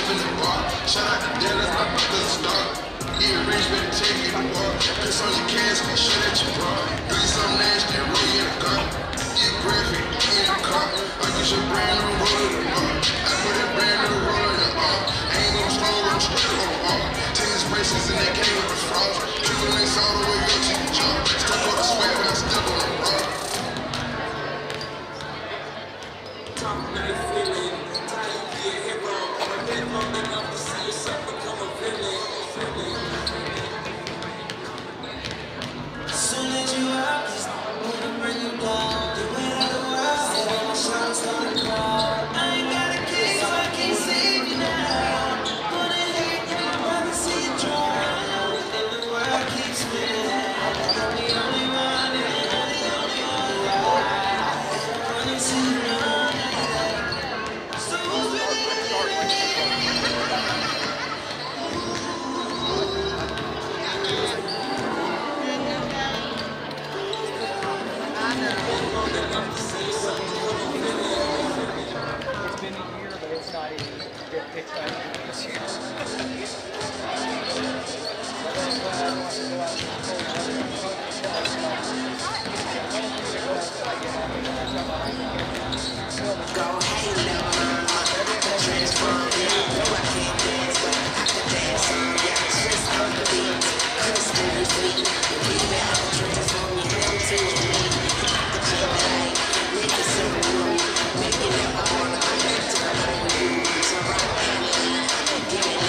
live in the bar. Shout out to Dallas, my brother's a star. Yeah, rich, better take you to war. Piss on your casket, shut at your bar. Do something nasty, roll you in the car. Yeah, graphic, in the car. I get your brand new roller tomorrow. I put that brand new roller in the arm. I ain't gonna slow, I'm straight on the arm. Tennis braces and they came with the frogs. Triple links all the way up to the jaw. Step on the swag when I step on the rock. Top night feeling, time to be a hero. I've been long enough to see yourself become a villain. Soon as you out, just wanna bring you down. The way that the world said all my shots on the cloud. I ain't got a key, so I can't save you now. Gonna hate you, I'd rather see you drown. And the world keeps spinning. I'm the only one, and I'm the only one alive. Running to the run. So who's ready to live? It's been a year, but it's not even. It's not even this year. Go halo, transform me. No, I can't dance, but I can dance on ya. Just on the beat, Christmas week. You keep it on, transform your hell to me. I can feel like niggas in the room, making up my heart, I'm back to the home. So right now, I'm giving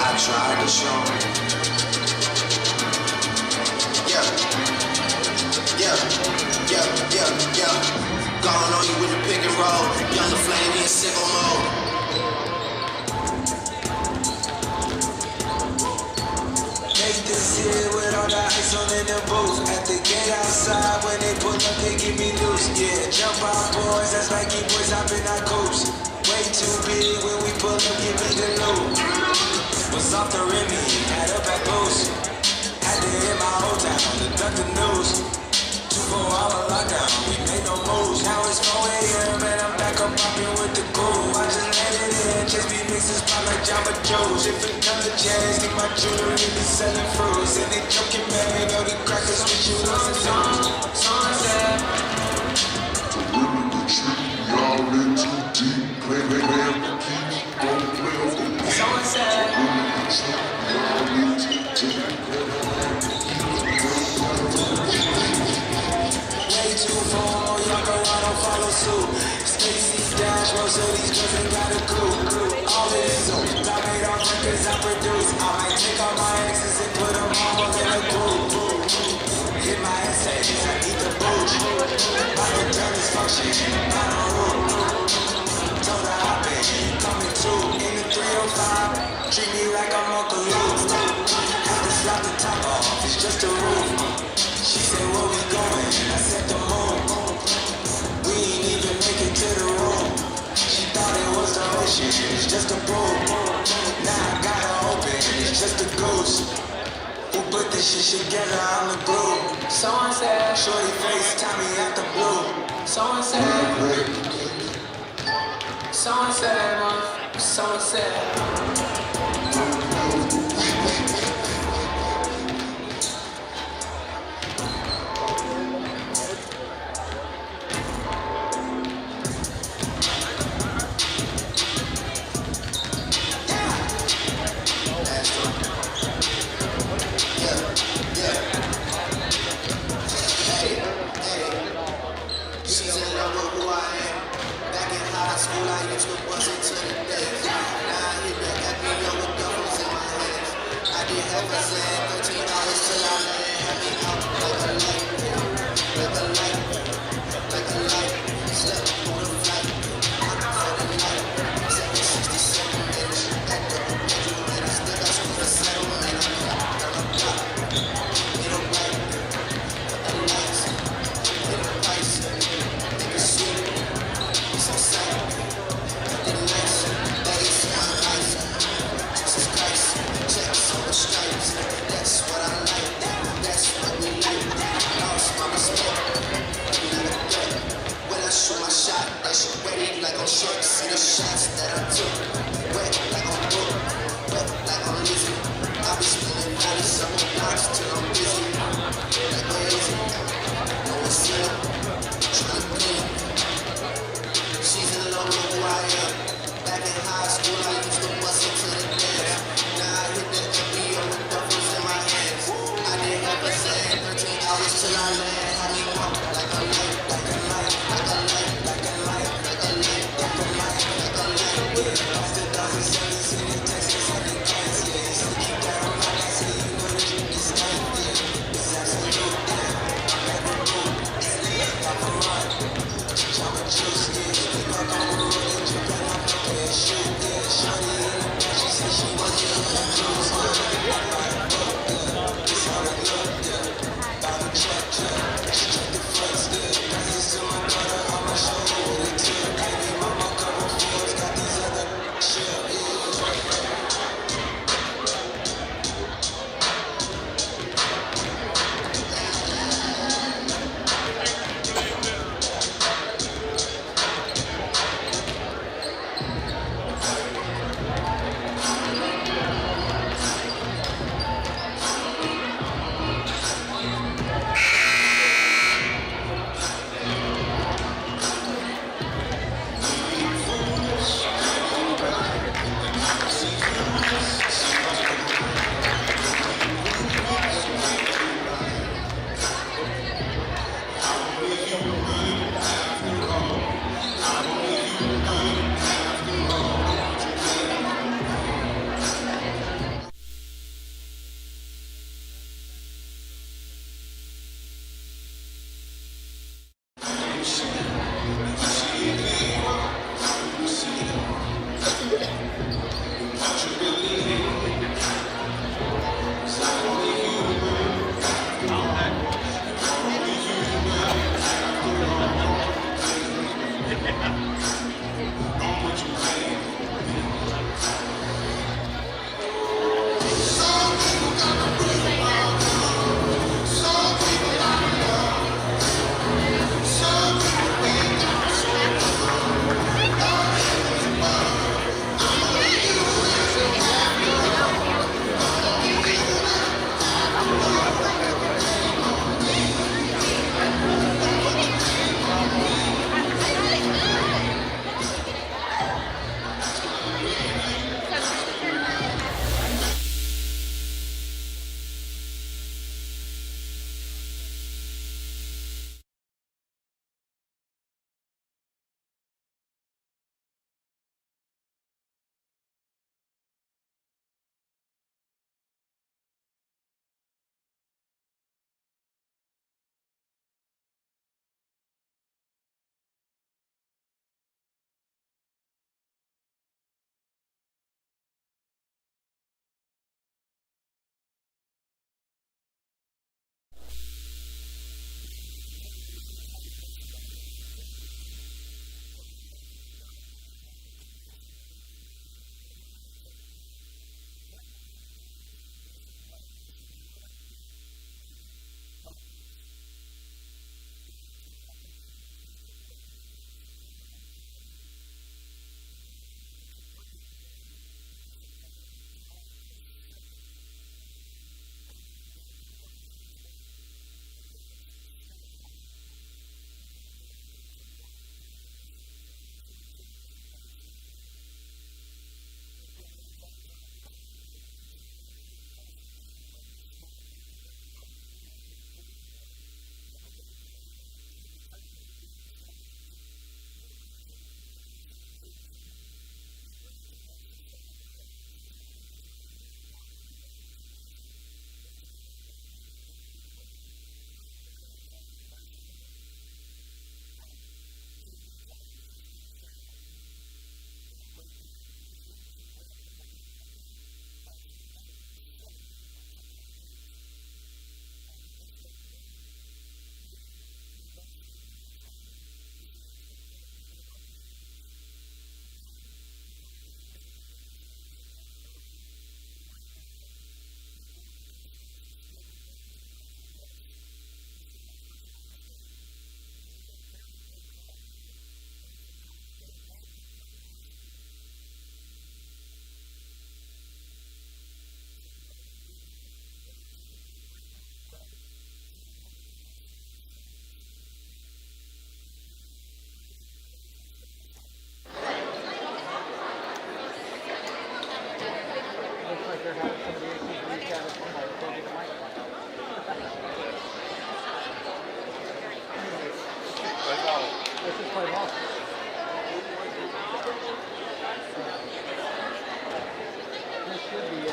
I tried to show him. sicko mode. Nathan's here with all the ice on in the booth. At the gate outside, when they pull up, they give me loose. Yeah, jump out, boys, that's Nike boys hopping our coast. Way too big when we pull up, give me the loot. Was off the Remy, had up at Boost. Had to hit my old town to duck the news. 24-hour lockdown, we made no moves. Now it's 4 a.m. and I'm back up popping with the cool. I just landed in, just be mixes pop like Jamba Joe's. If another jazz, think my jewelry be selling fruits. And they joking, man, all the crackers with you listen to. Sunset. Y'all in too deep, play, don't play off the beat. Sunset. Y'all in too deep. Way too far, y'all go, I don't follow suit. Stacy Dash, most of these girls ain't got a clue. All of these ones, I made all records I produce. I might take all my exes and put them all in a group. Hit my essays, I eat the booch. I can turn this function, not a room. Told her hop in, coming too. In the 305, treat me like I'm Uncle Luke. Have to slap the top off, it's just a roof. She said, where we going? I said, the moon. We ain't even make it to the room. She thought it was the ocean, it's just a pool. Now I got her open, it's just a goose. Who put this shit together on the glue? Someone said, shorty face, Tommy out the blue. Someone said, someone said. There should be a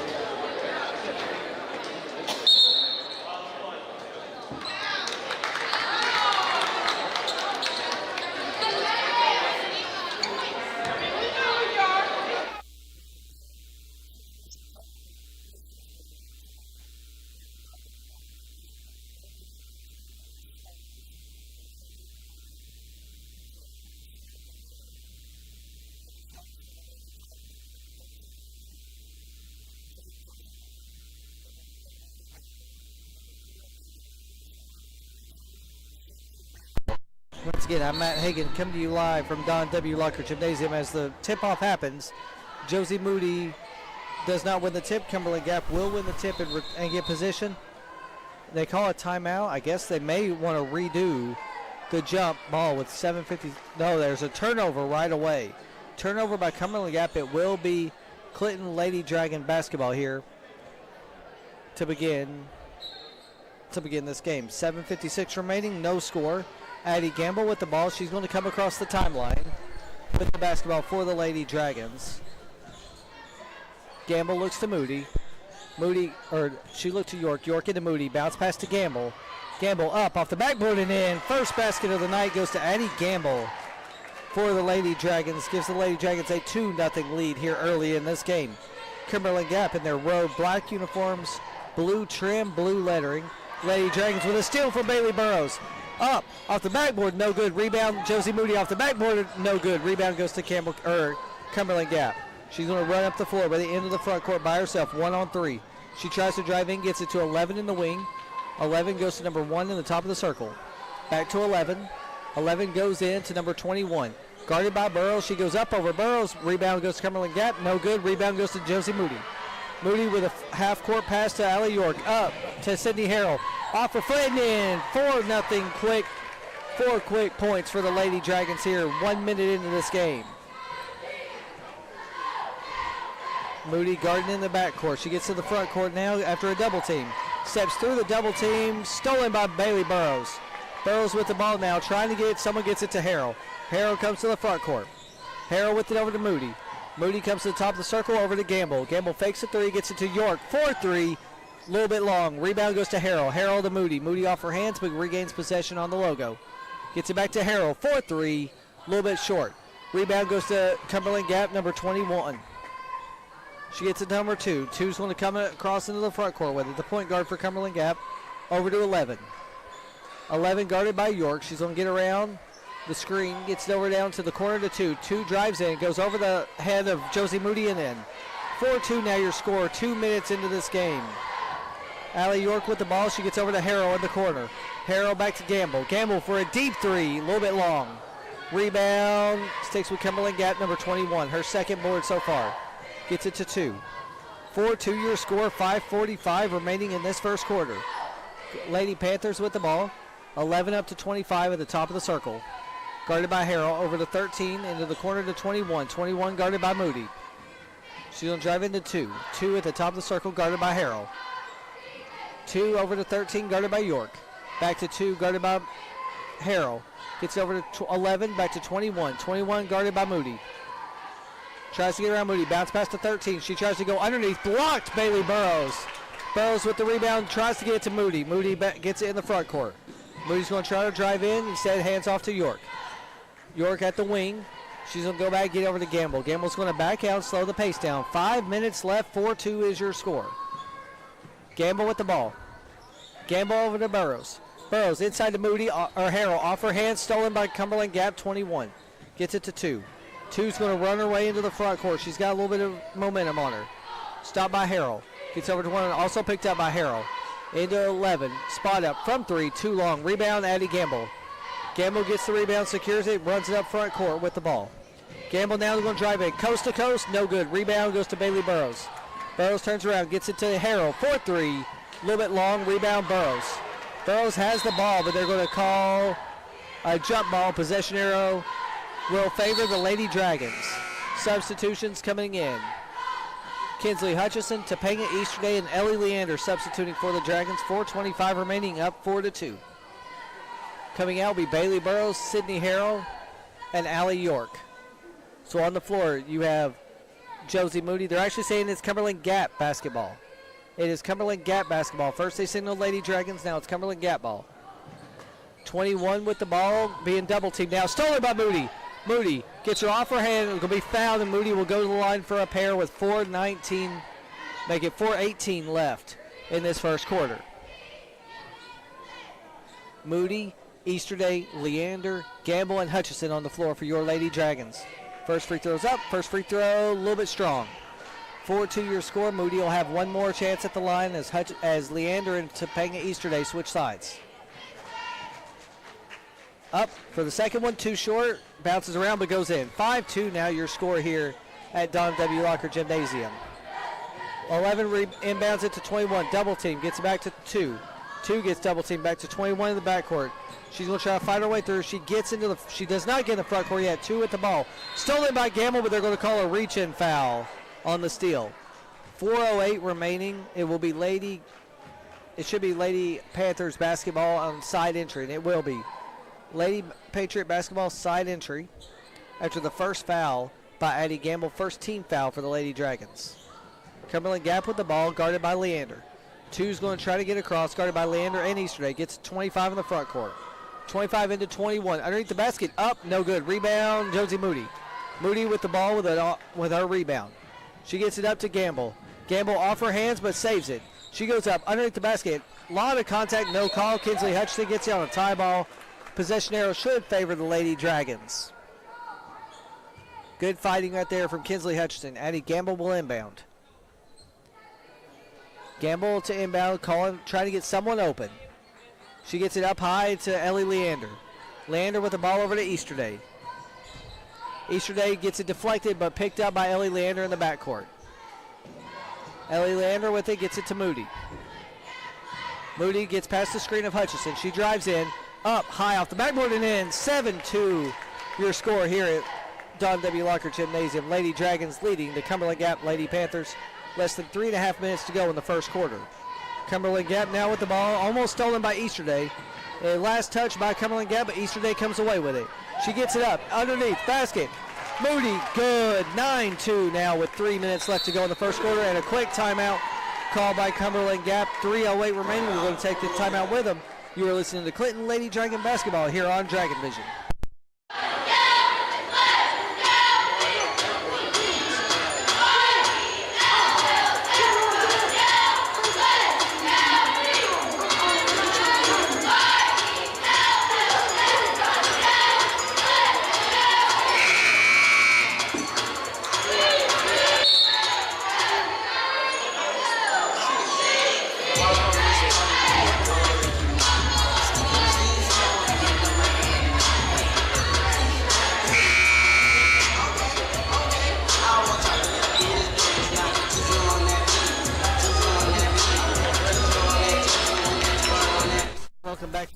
Once again, I'm Matt Hagan, coming to you live from Don W. Locker Gymnasium. As the tip-off happens, Josie Moody does not win the tip. Cumberland Gap will win the tip and get position. They call a timeout. I guess they may want to redo the jump ball with 7:50. No, there's a turnover right away. Turnover by Cumberland Gap. It will be Clinton Lady Dragon basketball here to begin this game. 7:56 remaining, no score. Addie Gamble with the ball. She's going to come across the timeline with the basketball for the Lady Dragons. Gamble looks to Moody. She looked to York. York into Moody. Bounce pass to Gamble. Gamble up off the backboard and in. First basket of the night goes to Addie Gamble for the Lady Dragons. Gives the Lady Dragons a 2-0 lead here early in this game. Cumberland Gap in their road black uniforms, blue trim, blue lettering. Lady Dragons with a steal from Bailey Burrows. Up off the backboard, no good. Rebound, Josie Moody off the backboard, no good. Rebound goes to Cumberland Gap. She's going to run up the floor by the end of the front court by herself, 1-on-3. She tries to drive in, gets it to 11 in the wing. 11 goes to number 1 in the top of the circle. Back to 11. 11 goes in to number 21. Guarded by Burrows. She goes up over Burrows. Rebound goes to Cumberland Gap, no good. Rebound goes to Josie Moody. Moody with a half-court pass to Allie York. Up to Sydney Harrell. Off for foot and in. 4-0 quick. 4 quick points for the Lady Dragons here. 1 minute into this game. Moody guarding in the backcourt. She gets to the front court now after a double team. Steps through the double team. Stolen by Bailey Burrows. Burrows with the ball now. Trying to get it. Someone gets it to Harrell. Harrell comes to the front court. Harrell with it over to Moody. Moody comes to the top of the circle, over to Gamble. Gamble fakes a 3, gets it to York. 4-3, a little bit long. Rebound goes to Harrell. Harrell to Moody. Moody off her hands, but regains possession on the logo. Gets it back to Harrell. 4-3, a little bit short. Rebound goes to Cumberland Gap, number 21. She gets it to number 2. 2's going to come across into the front court with it. The point guard for Cumberland Gap, over to 11. 11 guarded by York. She's going to get around the screen, gets it over down to the corner to 2. 2 drives in, goes over the head of Josie Moody and in. 4-2 now your score, 2 minutes into this game. Allie York with the ball. She gets over to Harrell in the corner. Harrell back to Gamble. Gamble for a deep 3, a little bit long. Rebound sticks with Cumberland Gap, number 21. Her second board so far. Gets it to 2. 4-2 your score, 5:45 remaining in this first quarter. Lady Panthers with the ball. 11 up to 25 at the top of the circle. Guarded by Harrell, over to 13, into the corner to 21. 21 guarded by Moody. She's going to drive into 2. 2 at the top of the circle, guarded by Harrell. 2 over to 13, guarded by York. Back to 2, guarded by Harrell. Gets over to 11, back to 21. 21 guarded by Moody. Tries to get around Moody. Bounce pass to 13. She tries to go underneath. Blocked Bailey Burrows. Burrows with the rebound. Tries to get it to Moody. Moody gets it in the front court. Moody's going to try to drive in. Instead, hands off to York. York at the wing. She's going to go back, get over to Gamble. Gamble's going to back out, slow the pace down. 5 minutes left. 4-2 is your score. Gamble with the ball. Gamble over to Burrows. Burrows inside to Moody or Harrell. Off her hand, stolen by Cumberland Gap, 21. Gets it to 2. 2's going to run her way into the front court. She's got a little bit of momentum on her. Stopped by Harrell. Gets over to 1, also picked up by Harrell. Into 11. Spot up from 3. Too long. Rebound, Addie Gamble. Gamble gets the rebound, secures it, runs it up front court with the ball. Gamble now going to drive it. Coast to coast, no good. Rebound goes to Bailey Burrows. Burrows turns around, gets it to Harrell. 4-3. A little bit long. Rebound, Burrows. Burrows has the ball, but they're going to call a jump ball. Possession arrow will favor the Lady Dragons. Substitutions coming in. Kinsley Hutchison, Topanga Easterday, and Ellie Leander substituting for the Dragons. 4:25 remaining, up 4-2. Coming out will be Bailey Burrows, Sydney Harrell, and Allie York. So on the floor, you have Josie Moody. They're actually saying it's Cumberland Gap basketball. It is Cumberland Gap basketball. First they signaled Lady Dragons. Now it's Cumberland Gap ball. 21 with the ball, being double teamed now. Stolen by Moody. Moody gets her off her hand. It's going to be fouled, and Moody will go to the line for a pair with 4:19, make it 4:18 left in this first quarter. Moody, Easterday, Leander, Gamble, and Hutchison on the floor for your Lady Dragons. First free throw's up. First free throw, a little bit strong. 4-2 your score. Moody will have one more chance at the line as Leander and Topanga Easterday switch sides. Up for the second one, too short. Bounces around but goes in. 5-2 now your score here at Don W. Locker Gymnasium. 11 inbounds it to 21. Double team gets it back to 2. 2 gets double team back to 21 in the backcourt. She's going to try to fight her way through. She does not get in the front court yet. 2 at the ball. Stolen by Gamble, but they're going to call a reach-in foul on the steal. 4:08 remaining. It should be Lady Panthers basketball on side entry, and it will be. Lady Patriot basketball side entry after the first foul by Addie Gamble. First team foul for the Lady Dragons. Cumberland Gap with the ball, guarded by Leander. 2's going to try to get across, guarded by Leander and Easterday. Gets 25 in the front court. 25 into 21. Underneath the basket, up, no good. Rebound, Josie Moody. Moody with the ball with her rebound. She gets it up to Gamble. Gamble off her hands, but saves it. She goes up underneath the basket. A lot of contact, no call. Kinsley Hutchinson gets it on a tie ball. Possession arrow should favor the Lady Dragons. Good fighting right there from Kinsley Hutchinson. Addie Gamble will inbound. Gamble to inbound, trying to get someone open. She gets it up high to Ellie Leander. Leander with the ball over to Easterday. Easterday gets it deflected, but picked up by Ellie Leander in the backcourt. Ellie Leander with it, gets it to Moody. Moody gets past the screen of Hutchinson. She drives in, up high off the backboard and in. 7-2 your score here at Don W. Locker Gymnasium. Lady Dragons leading the Cumberland Gap Lady Panthers. Less than 3.5 minutes to go in the first quarter. Cumberland Gap now with the ball, almost stolen by Easterday. A last touch by Cumberland Gap, but Easterday comes away with it. She gets it up, underneath, basket. Moody, good. 9-2 now with 3 minutes left to go in the first quarter, and a quick timeout called by Cumberland Gap. 3:08 remaining. We're going to take the timeout with them. You are listening to Clinton Lady Dragon Basketball here on Dragon Vision. Welcome back.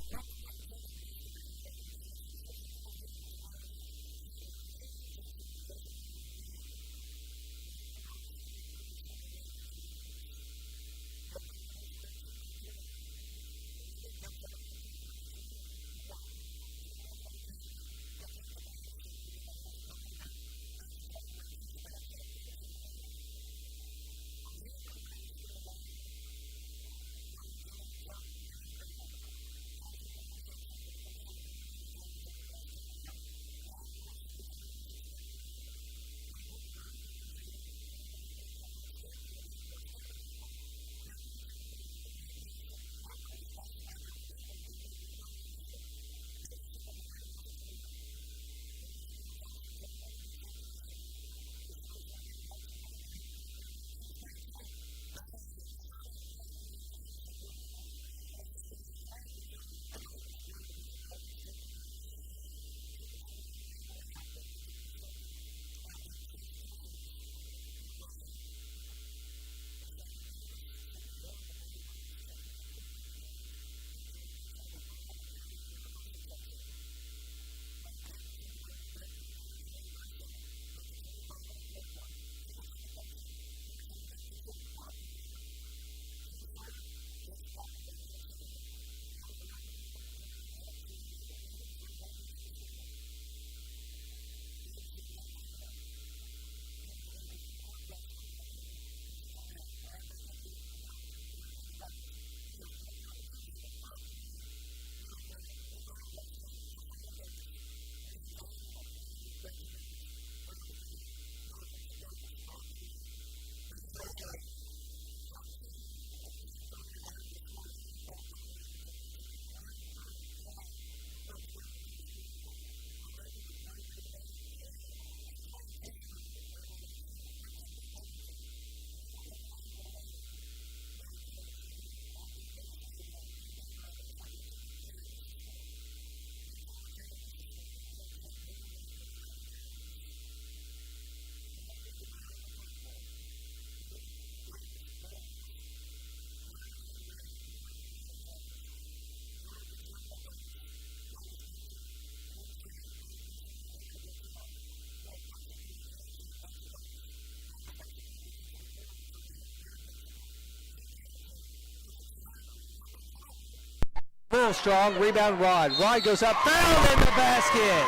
Full strong, rebound Rod. Rod goes up, fouled in the basket.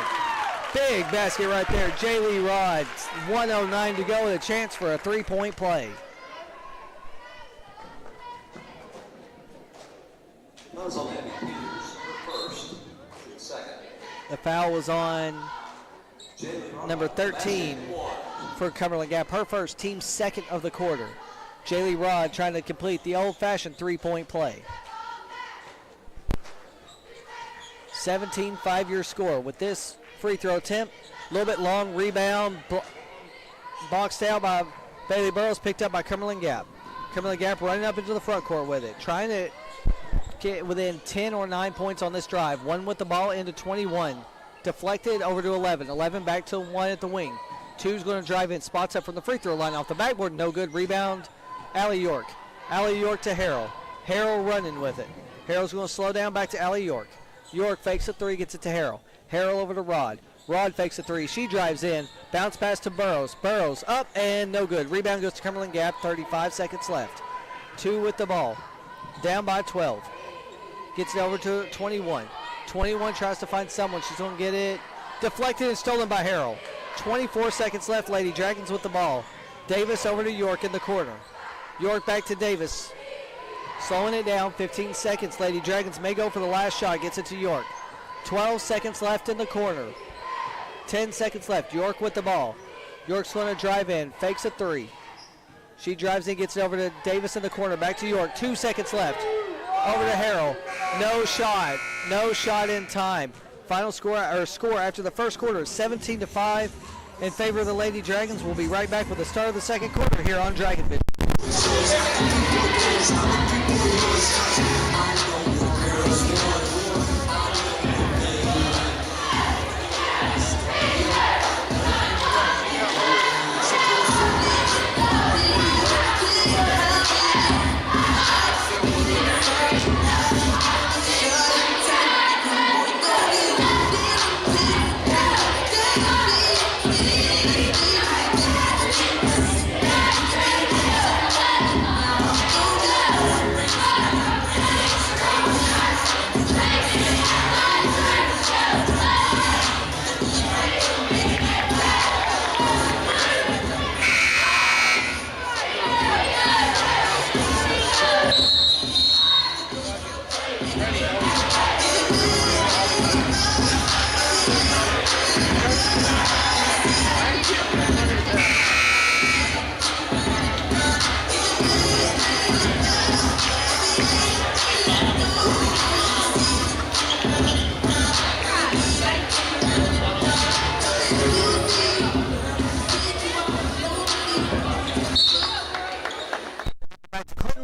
Big basket right there. Jaylee Rod, 1:09 to go with a chance for a three-point play. The foul was on number 13 for Cumberland Gap. Her first, team second of the quarter. Jaylee Rod trying to complete the old-fashioned three-point play. 17-5 your score. With this free throw attempt, a little bit long, rebound, boxed out by Bailey Burrows, picked up by Cumberland Gap. Cumberland Gap running up into the front court with it, trying to get within 10 or 9 points on this drive. One with the ball into 21. Deflected over to 11. 11 back to 1 at the wing. Two's going to drive in, spots up from the free throw line off the backboard. No good. Rebound, Allie York. Allie York to Harrell. Harrell running with it. Harrell's going to slow down back to Allie York. York fakes a three, gets it to Harrell. Harrell over to Rod. Rod fakes a three. She drives in. Bounce pass to Burrows. Burrows up and no good. Rebound goes to Cumberland Gap. 35 seconds left. Two with the ball. Down by 12. Gets it over to 21. 21 tries to find someone. She's going to get it deflected and stolen by Harrell. 24 seconds left. Lady Dragons with the ball. Davis over to York in the corner. York back to Davis. Slowing it down. 15 seconds. Lady Dragons may go for the last shot. Gets it to York. 12 seconds left in the corner. 10 seconds left. York with the ball. York's going to drive in. Fakes a three. She drives in, gets it over to Davis in the corner. Back to York. 2 seconds left. Over to Harrell. No shot. No shot in time. Final score after the first quarter is 17-5 in favor of the Lady Dragons. We'll be right back with the start of the second quarter here on Dragon Vision.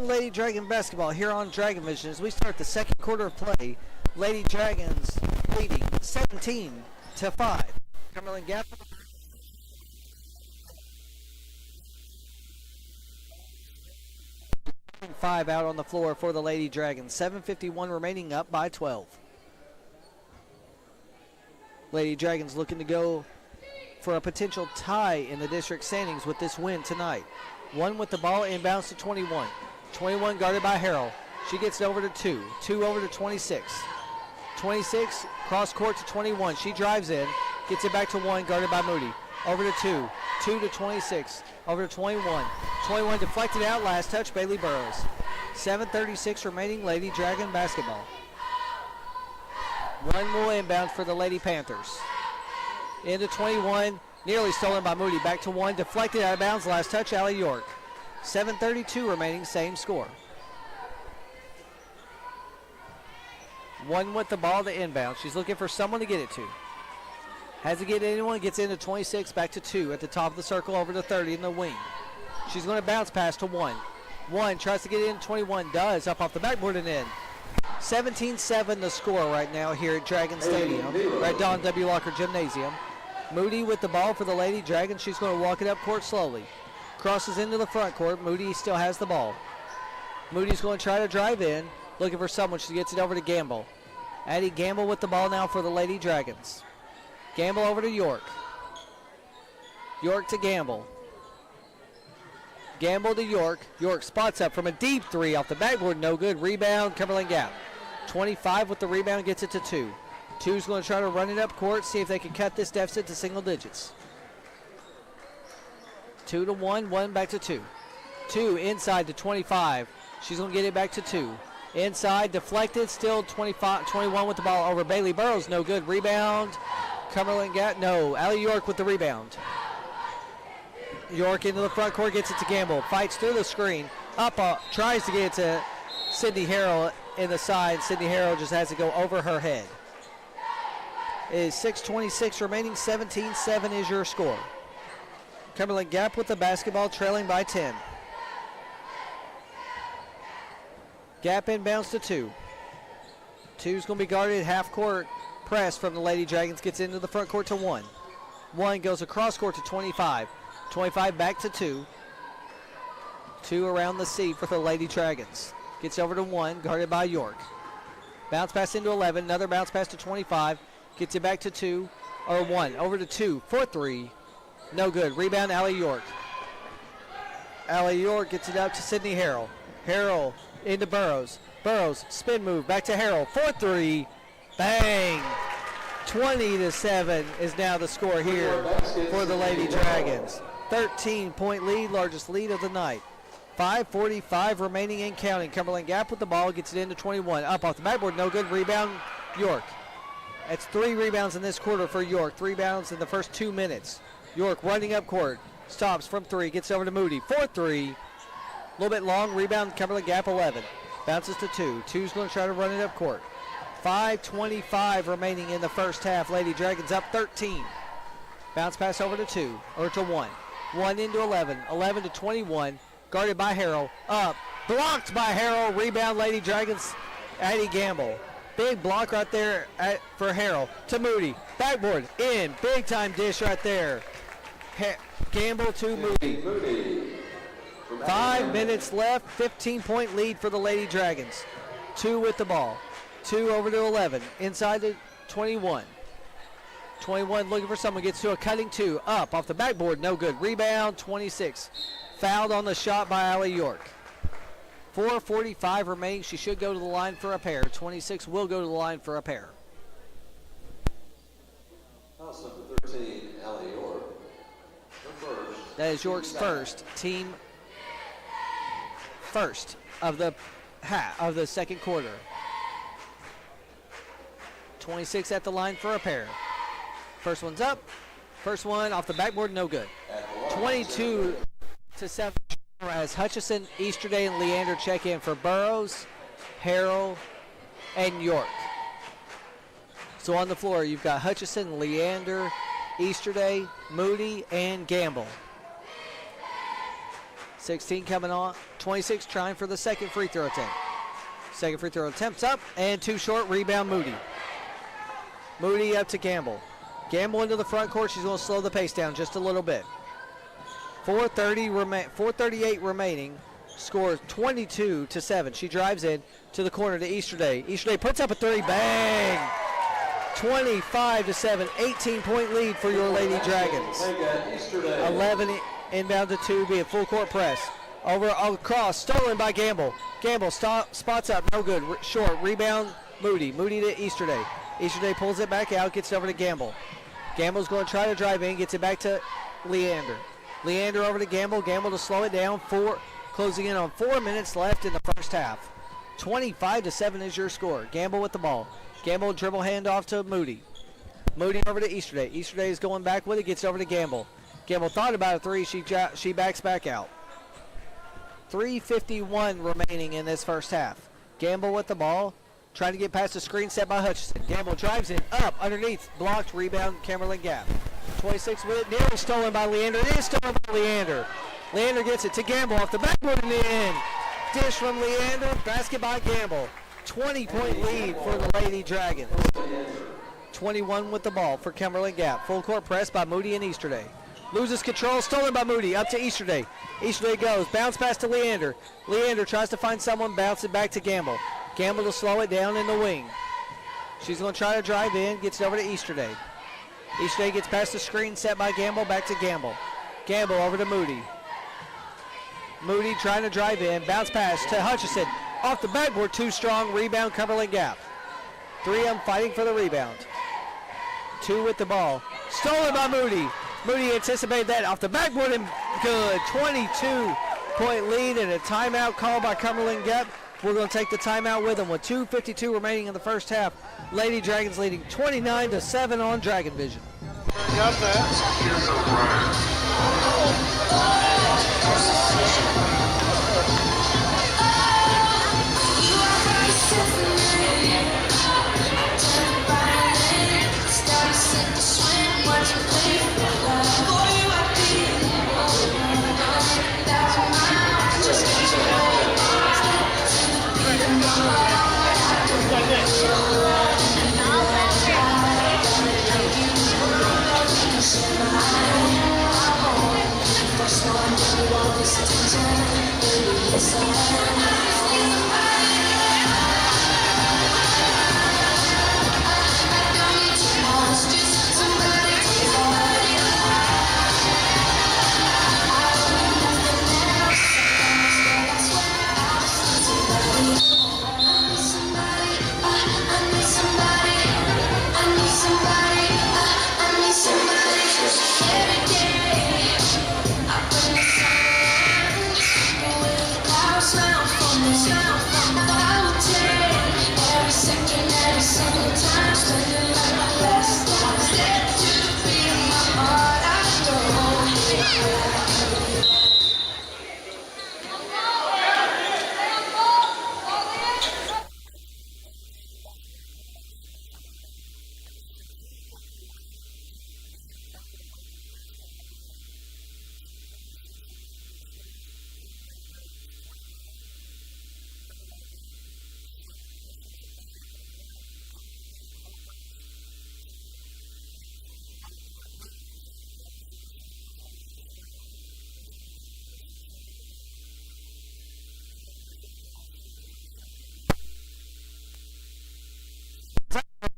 Lady Dragon basketball here on Dragon Vision as we start the second quarter of play. Lady Dragons leading 17-5. Cumberland Gap. 5 out on the floor for the Lady Dragons. 7:51 remaining, up by 12. Lady Dragons looking to go for a potential tie in the district standings with this win tonight. One with the ball, inbounds to 21. 21 guarded by Harrell. She gets it over to 2. 2 over to 26. 26 cross court to 21. She drives in, gets it back to 1, guarded by Moody. Over to 2. 2 to 26. Over to 21. 21 deflected out. Last touch, Bailey Burrows. 7:36 remaining, Lady Dragon basketball. One more inbound for the Lady Panthers. Into 21, nearly stolen by Moody. Back to 1, deflected out of bounds. Last touch, Allie York. 7:32 remaining, same score. One with the ball to inbound. She's looking for someone to get it to. Has to get anyone, gets into 26, back to 2 at the top of the circle, over to 30 in the wing. She's going to bounce pass to 1. 1 tries to get in, 21 does, up off the backboard and in. 17-7 the score right now here at Dragon Stadium, at Don W. Locker Gymnasium. Moody with the ball for the Lady Dragons. She's going to walk it up court slowly. Crosses into the front court. Moody still has the ball. Moody's going to try to drive in, looking for someone. She gets it over to Gamble. Addie Gamble with the ball now for the Lady Dragons. Gamble over to York. York to Gamble. Gamble to York. York spots up from a deep 3 off the backboard. No good. Rebound, Cumberland Gap. 25 with the rebound, gets it to 2. 2's going to try to run it up court, see if they can cut this deficit to single digits. 2 to 1, 1 back to 2. 2 inside to 25. She's going to get it back to 2. Inside, deflected, still 25, 21 with the ball over Bailey Burrows, no good. Rebound, Cumberland Gap, no. Allie York with the rebound. York into the front court, gets it to Gamble, fights through the screen, up, tries to get it to Sydney Harrell in the side. Sydney Harrell just has to go over her head. It is 6:26 remaining, 17-7 is your score. Cumberland Gap with the basketball, trailing by 10. Gap inbounds to 2. 2's going to be guarded half court press from the Lady Dragons, gets into the front court to 1. 1 goes across court to 25. 25 back to 2. 2 around the C for the Lady Dragons. Gets over to 1, guarded by York. Bounce pass into 11, another bounce pass to 25. Gets it back to 2, or 1, over to 2, for 3. No good. Rebound, Allie York. Allie York gets it up to Sydney Harrell. Harrell into Burrows. Burrows, spin move, back to Harrell, for 3. Bang! 20-7 is now the score here for the Lady Dragons. 13-point lead, largest lead of the night. 5:45 remaining and counting. Cumberland Gap with the ball, gets it into 21. Up off the backboard, no good. Rebound, York. That's 3 rebounds in this quarter for York. 3 rebounds in the first 2 minutes. York running up court, stops from 3, gets over to Moody, 4-3. A little bit long, rebound, Cumberland Gap 11. Bounces to 2. 2's going to try to run it up court. 5:25 remaining in the first half. Lady Dragons up 13. Bounce pass over to 2, or to 1. 1 into 11. 11 to 21. Guarded by Harrell. Up. Blocked by Harrell. Rebound, Lady Dragons. Addie Gamble. Big block right there for Harrell. To Moody. Backboard. In. Big time dish right there. Gamble to Moody. 5 minutes left. 15-point lead for the Lady Dragons. 2 with the ball. 2 over to 11. Inside to 21. 21 looking for someone. Gets to a cutting 2. Up off the backboard. No good. Rebound 26. Fouled on the shot by Allie York. 4:45 remaining. She should go to the line for a pair. 26 will go to the line for a pair. House number 13, Allie York. Her first. That is York's first team first of the second quarter. 26 at the line for a pair. First one's up. First one off the backboard, no good. 22-7 as Hutchison, Easterday, and Leander check in for Burrows, Harrell, and York. So on the floor, you've got Hutchison, Leander, Easterday, Moody, and Gamble. 16 coming on. 26 trying for the second free throw attempt. Second free throw attempt's up, and 2 short. Rebound, Moody. Moody up to Gamble. Gamble into the front court. She's going to slow the pace down just a little bit. 4:38 remaining. Scores 22-7. She drives in to the corner to Easterday. Easterday puts up a 3. Bang! 25-7. 18-point lead for your Lady Dragons. 11 inbound to 2. Be a full court press. Over across. Stolen by Gamble. Gamble spots up. No good. Short. Rebound. Moody. Moody to Easterday. Easterday pulls it back out. Gets it over to Gamble. Gamble's going to try to drive in. Gets it back to Leander. Leander over to Gamble. Gamble to slow it down. Closing in on 4 minutes left in the first half. 25-7 is your score. Gamble with the ball. Gamble dribble handoff to Moody. Moody over to Easterday. Easterday is going back with it. Gets over to Gamble. Gamble thought about a 3. She backs back out. 3:51 remaining in this first half. Gamble with the ball. Trying to get past the screen set by Hutchison. Gamble drives in. Up. Underneath. Blocked. Rebound. Cumberland Gap. 26 with it. Nearly stolen by Leander. It is stolen by Leander. Leander gets it to Gamble off the backboard and in. Dish from Leander. Basket by Gamble. 20-point lead for the Lady Dragons. 21 with the ball for Cumberland Gap. Full court press by Moody and Easterday. Loses control. Stolen by Moody. Up to Easterday. Easterday goes. Bounce pass to Leander. Leander tries to find someone. Bounce it back to Gamble. Gamble to slow it down in the wing. She's going to try to drive in. Gets it over to Easterday. Easterday gets past the screen set by Gamble. Back to Gamble. Gamble over to Moody. Moody trying to drive in. Bounce pass to Hutchison. Off the backboard, too strong. Rebound, Cumberland Gap. 3 of them fighting for the rebound. 2 with the ball. Stolen by Moody. Moody anticipated that off the backboard and good. 22-point lead and a timeout called by Cumberland Gap. We're going to take the timeout with them with 2:52 remaining in the first half. Lady Dragons leading 29-7 on Dragon Vision. Got that.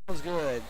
Was good.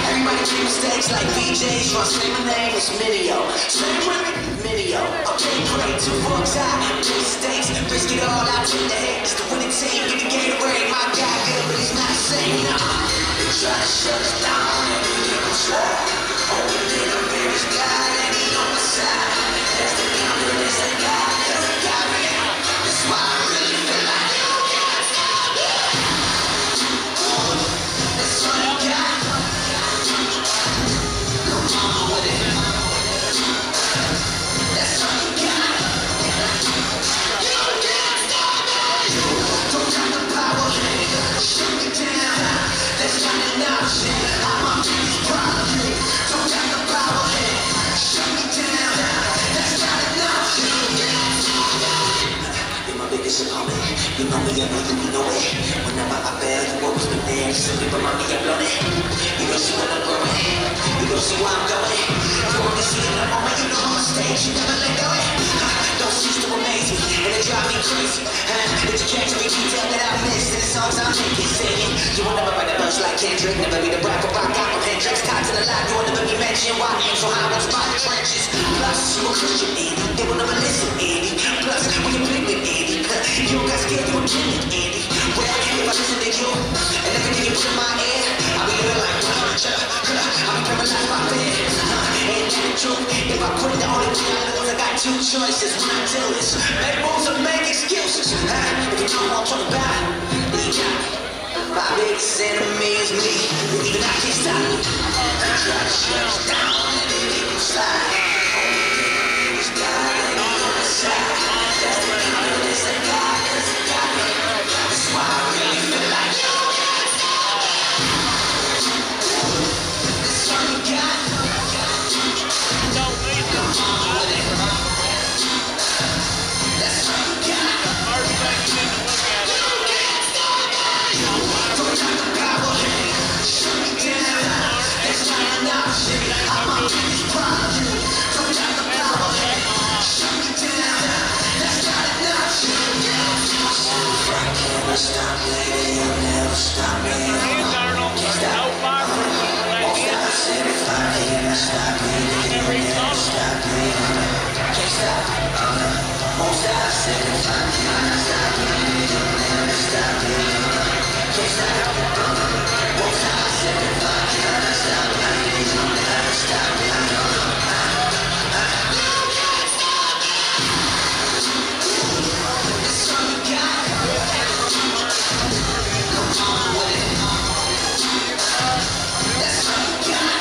Everybody make mistakes like DJs, my say my name is Midio. Say with me, Midio. Okay, great, 2 forks high, big stakes, risk it all, I take the hate. It's the winning team, get the Gatorade. My guy good, but he's not the same, nah. They try to shut us down, and we give them slack. Only thing I'm here is God, and he on my side. That's the confidence I got, cause he got me. That's why I really feel like you can't stop me. That's all you got. You know me, everything you know it. Whenever I fail, you always been there. Simply remind me I'm blown it. You gon' see when I'm growing. You gon' see where I'm going. You only see in the moment, you know I'm on stage. You never let go it. Don't cease to amaze me, and it drive me crazy. It's a catch every detail that I missed in the songs I'm making, singing. You will never write a verse like Kendrick. Never be the rapper rock out with Hendrix. Tied to the line, you will never be mentioned. Why aim so high on spot trenches? Plus, you a Christian, Andy. They will never listen, Andy. Plus, we can play with Andy. You don't got scared, you a kid, Andy. Well, if I listen to you, and everything you put in my ear, I'll be living like I'll be paralyzed by fear. Ain't that the truth? If I quit, the only thing I know is I got 2 choices when I do this. Make moves or make excuses. If you know what I'm talking about, then you got me. My biggest enemy is me. Even I can't stop me. They try to shut us down, and they make them slide. Only thing I need is God, and he's on the side. That's the confidence I got, cause he got me. That's why I really feel like you can't stop me. That's all you got. Come on with it. That's all you got. You can't stop me. Don't try to power me. Shut me down. That's not enough shit. I'm up in this problem. Don't try to power me. Shut me down. That's not enough shit. If I never stop, lady, you'll never stop me. Can't stop. Won't stop. I said if I never stop, lady, you'll never stop me. Can't stop. Won't stop. I said if I never stop, lady, you'll never stop me. Can't stop. Won't stop. I said if I never stop, lady, you'll never stop me. That's all you got. Come on with it. That's all you got.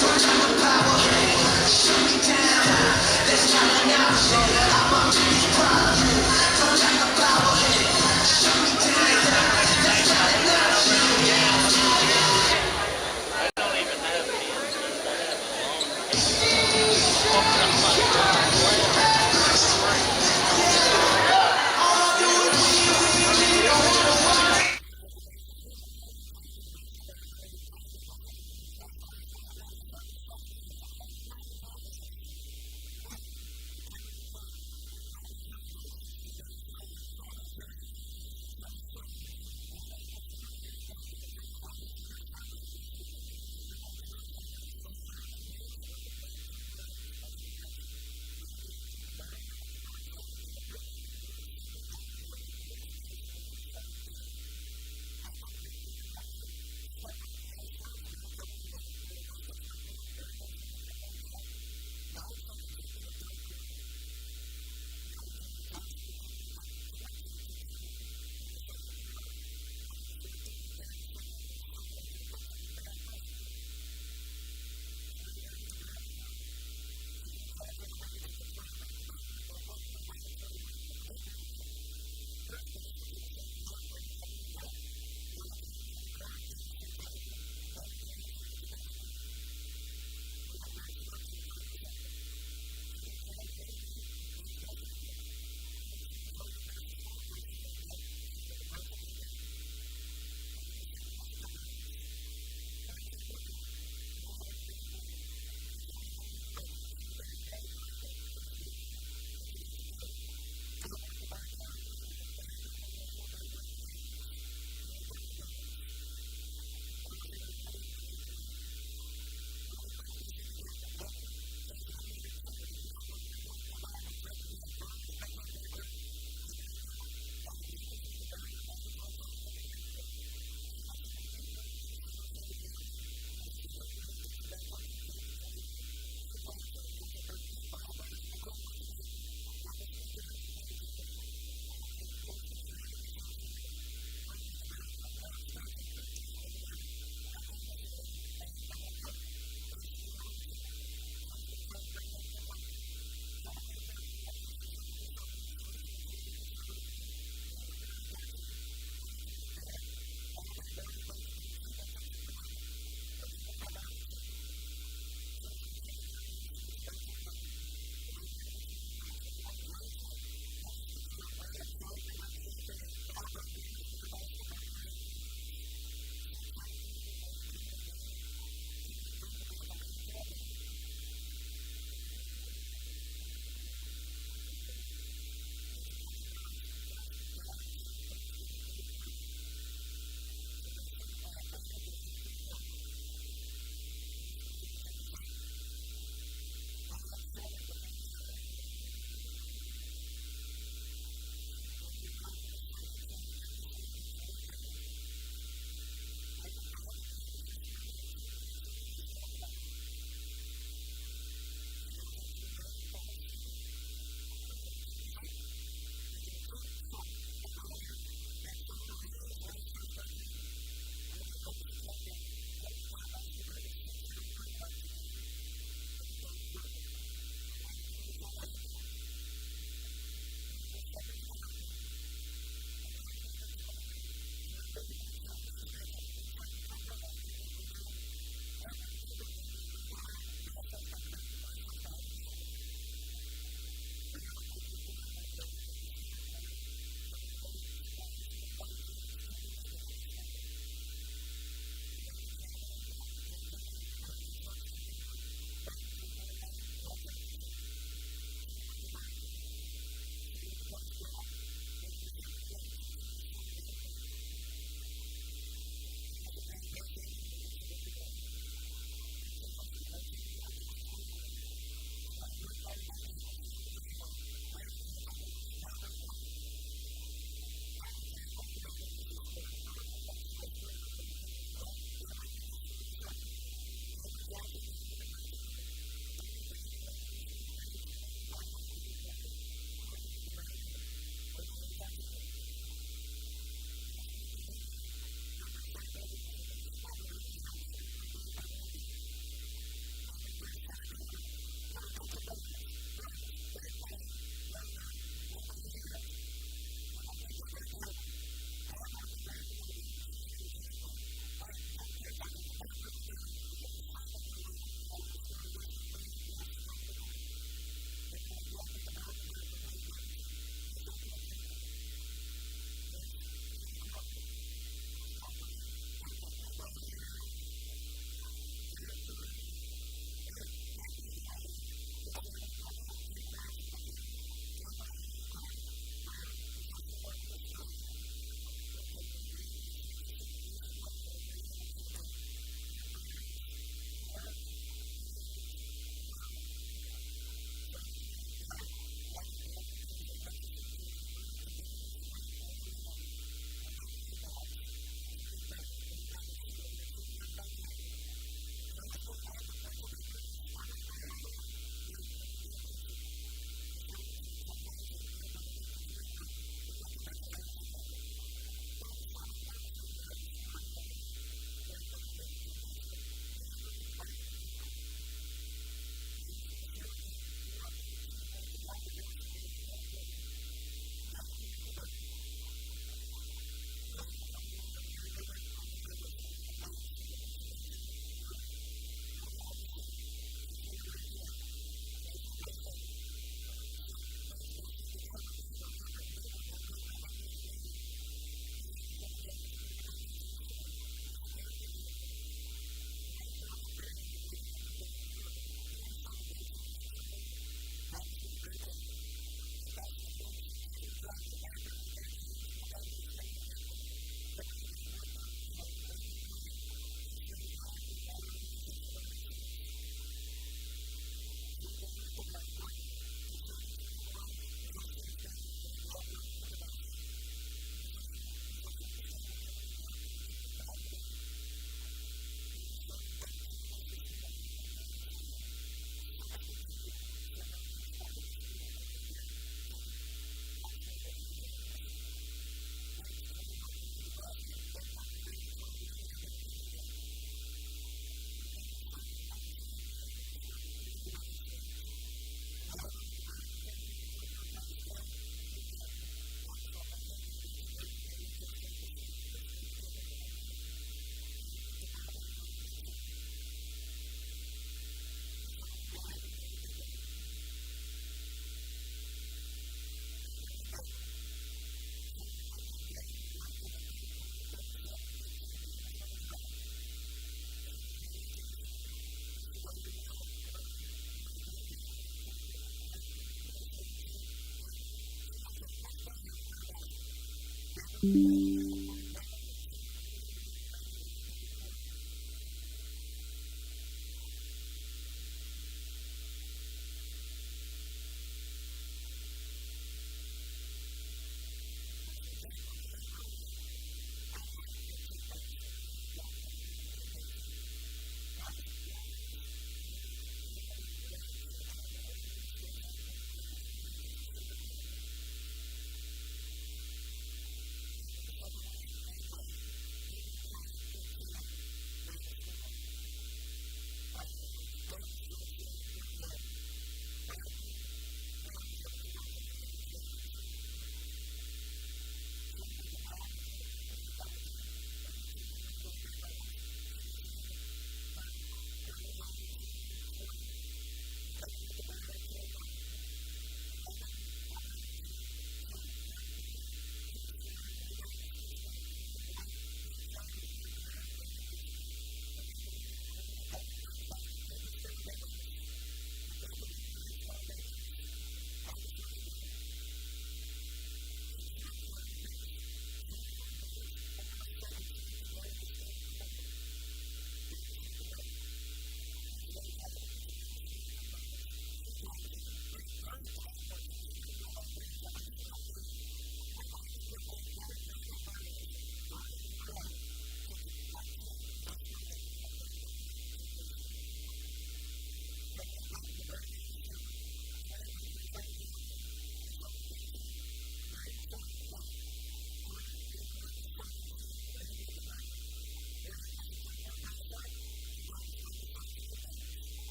Don't try to power me. Shut me down. That's not enough shit. I'm up in this problem. Don't try to power me.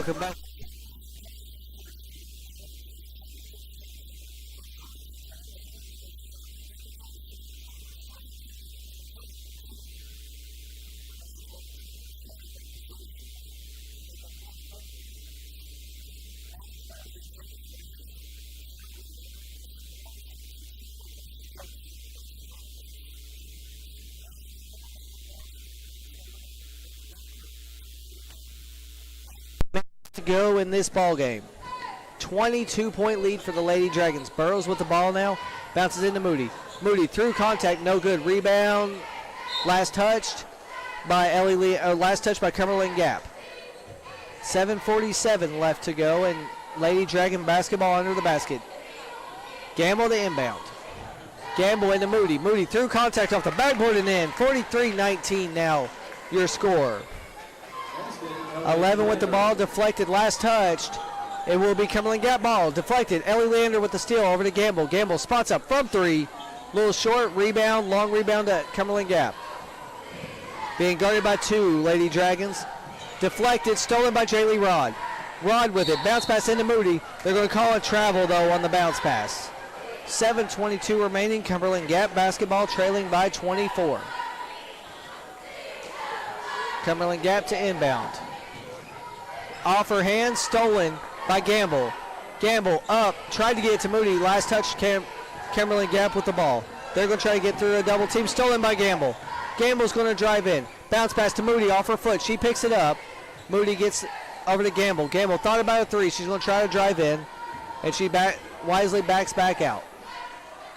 Welcome back. To go in this ball game. 22-point lead for the Lady Dragons. Burrows with the ball now. Bounces into Moody. Moody through contact, no good. Rebound. Last touched by last touch by Cumberland Gap. 7:47 left to go, and Lady Dragon basketball under the basket. Gamble to inbound. Gamble into Moody. Moody through contact off the backboard and in. 43-19 now your score. 11 with the ball, deflected, last touched. It will be Cumberland Gap ball, deflected. Ellie Leander with the steal over to Gamble. Gamble spots up from three. Little short rebound, long rebound at Cumberland Gap. Being guarded by two Lady Dragons. Deflected, stolen by Jaylee Rod. Rod with it, bounce pass into Moody. They're going to call a travel though on the bounce pass. 7:22 remaining, Cumberland Gap basketball trailing by 24. Cumberland Gap to inbound. Off her hand, stolen by Gamble. Gamble up, tried to get it to Moody. Last touch, Cumberland Gap with the ball. They're going to try to get through a double team. Stolen by Gamble. Gamble's going to drive in. Bounce pass to Moody off her foot. She picks it up. Moody gets over to Gamble. Gamble thought about a three. She's going to try to drive in, and she wisely backs back out.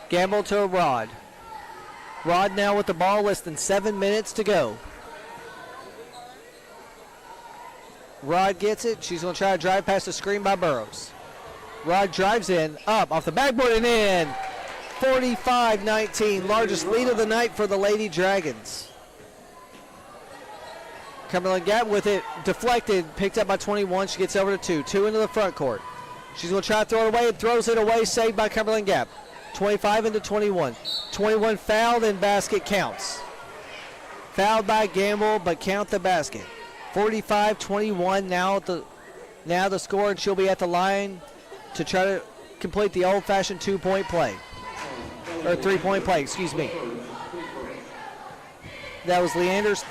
Gamble to Rod. Rod now with the ball, less than 7 minutes to go. Rod gets it. She's going to try to drive past the screen by Burrows. Rod drives in, up, off the backboard and in. 45-19, largest lead of the night for the Lady Dragons. Cumberland Gap with it, deflected, picked up by 21. She gets over to two. Two into the front court. She's going to try to throw it away and throws it away, saved by Cumberland Gap. 25 into 21. 21 fouled and basket counts. Fouled by Gamble, but count the basket. 45-21 now the score, and she'll be at the line to try to complete the old-fashioned two-point play. Or three-point play, excuse me. That was Leander's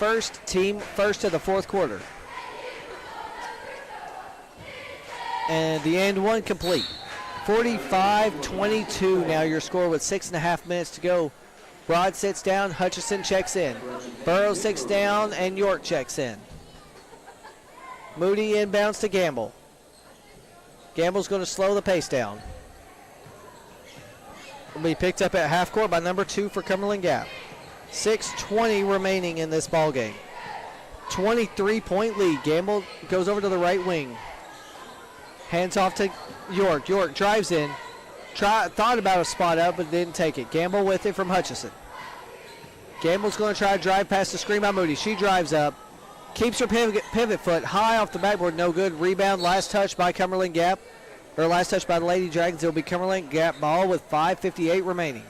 team first of the fourth quarter. And the end one complete. 45-22 now your score with 6.5 minutes to go. Rod sits down, Hutchison checks in. Burrows sits down, and York checks in. Moody inbounds to Gamble. Gamble's going to slow the pace down. Will be picked up at half court by number 2 for Cumberland Gap. 6:20 remaining in this ball game. 23-point lead. Gamble goes over to the right wing. Hands off to York. York drives in. Thought about a spot up, but didn't take it. Gamble with it from Hutchison. Gamble's going to try to drive past the screen by Moody. She drives up. Keeps her pivot foot high off the backboard. No good. Rebound. Last touch by Cumberland Gap. Or last touch by the Lady Dragons. It will be Cumberland Gap ball with 5:58 remaining.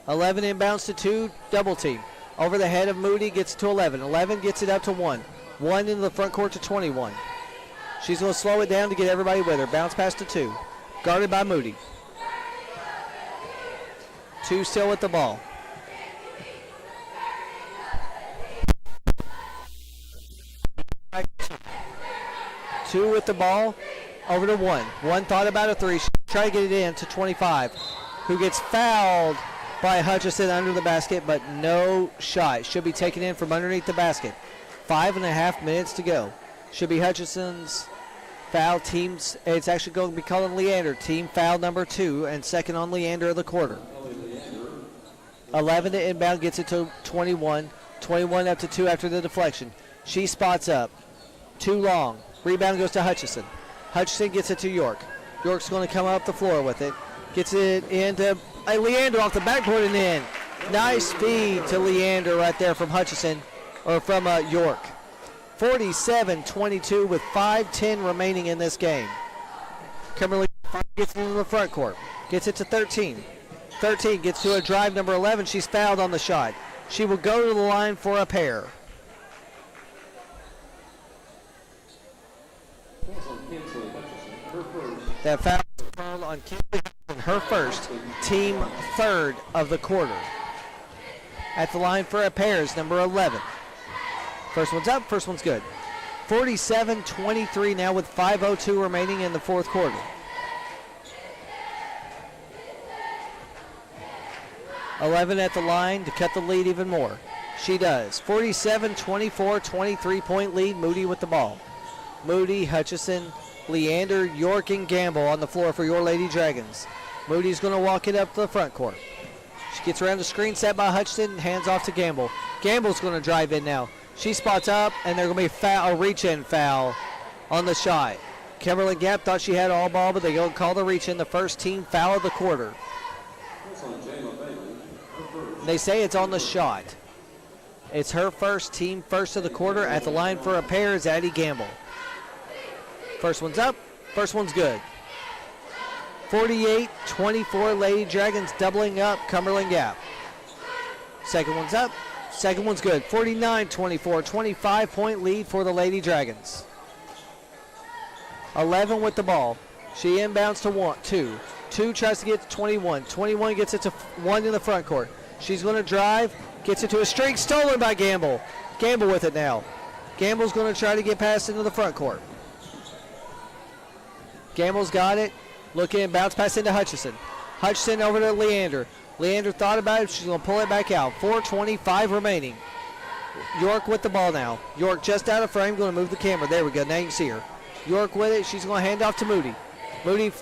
Eleven inbounds to 2. Double team. Over the head of Moody. Gets to 11. 11 gets it up to 1. 1 into the front court to 21. She's going to slow it down to get everybody with her. Bounce pass to 2. Guarded by Moody. 2 still with the ball. Two with the ball, over to 1. 1 thought about a 3. She tried to get it in to 25, who gets fouled by Hutchison under the basket, but no shot. Should be taken in from underneath the basket. 5.5 minutes to go. Should be Hutchison's foul teams. It's actually going to be calling Leander. Team foul number 2 and second on Leander of the quarter. 11 to inbound, gets it to 21. 21 up to 2 after the deflection. She spots up. Too long. Rebound goes to Hutchison. Hutchison gets it to York. York's going to come up the floor with it. Gets it into Leander off the backboard and in. Nice feed to Leander right there from Hutchison, or from York. 47-22 with 5:10 remaining in this game. Cumberland gets into the front court. Gets it to 13. 13 gets to a drive number 11. She's fouled on the shot. She will go to the line for a pair. That foul was called on Kimberly, her first, team third of the quarter. At the line for a pair is number 11. First one's up, first one's good. 47-23 now with 5:02 remaining in the fourth quarter. Eleven at the line to cut the lead even more. She does. 47-24, 23-point lead. Moody with the ball. Moody, Hutchison, Leander, York, and Gamble on the floor for your Lady Dragons. Moody's going to walk it up to the front court. She gets around the screen set by Hutchison, hands off to Gamble. Gamble's going to drive in now. She spots up, and there's going to be a reach-in foul on the shot. Cumberland Gap thought she had all ball, but they go call the reach-in, the first team foul of the quarter. They say it's on the shot. It's her first, team first of the quarter. At the line for a pair is Addie Gamble. First one's up, first one's good. 48-24, Lady Dragons doubling up Cumberland Gap. Second one's up, second one's good. 49-24, 25-point lead for the Lady Dragons. 11 with the ball. She inbounds to 2. 2 tries to get to 21. 21 gets it to 1 in the front court. She's going to drive, gets it to a streak, stolen by Gamble. Gamble with it now. Gamble's going to try to get past into the front court. Gamble's got it. Looking, bounce pass into Hutchison. Hutchison over to Leander. Leander thought about it. She's going to pull it back out. 4:25 remaining. York with the ball now. York just out of frame, going to move the camera. There we go. Now you can see her. York with it. She's going to hand off to Moody. Moody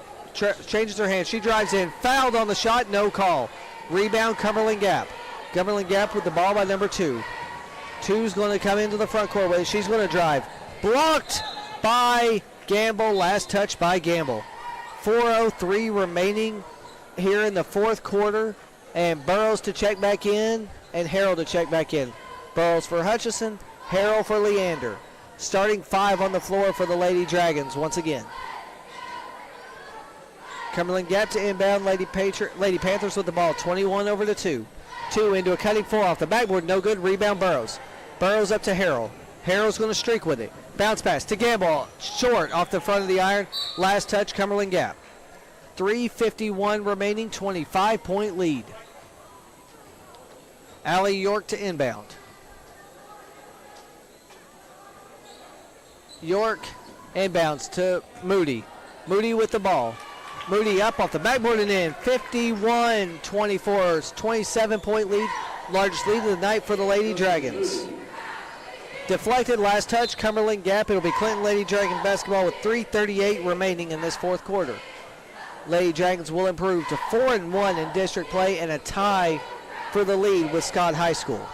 changes her hand. She drives in. Fouled on the shot. No call. Rebound, Cumberland Gap. Cumberland Gap with the ball by number 2. 2's going to come into the front court with it. She's going to drive. Blocked by Gamble. Last touch by Gamble. 4:03 remaining here in the fourth quarter. And Burrows to check back in and Harrell to check back in. Burrows for Hutchison, Harrell for Leander. Starting 5 on the floor for the Lady Dragons once again. Cumberland Gap to inbound. Lady Panthers with the ball. 21 over to 2. 2 into a cutting 4 off the backboard. No good. Rebound Burrows. Burrows up to Harrell. Harrell's going to streak with it. Bounce pass to Gamble. Short off the front of the iron. Last touch, Cumberland Gap. 3:51 remaining. 25-point lead. Allie York to inbound. York inbounds to Moody. Moody with the ball. Moody up off the backboard and in. 51-24, 27-point lead. Largest lead of the night for the Lady Dragons. Deflected, last touch, Cumberland Gap. It'll be Clinton Lady Dragon basketball with 3:38 remaining in this fourth quarter. Lady Dragons will improve to 4-1 in district play and a tie for the lead with Scott High School.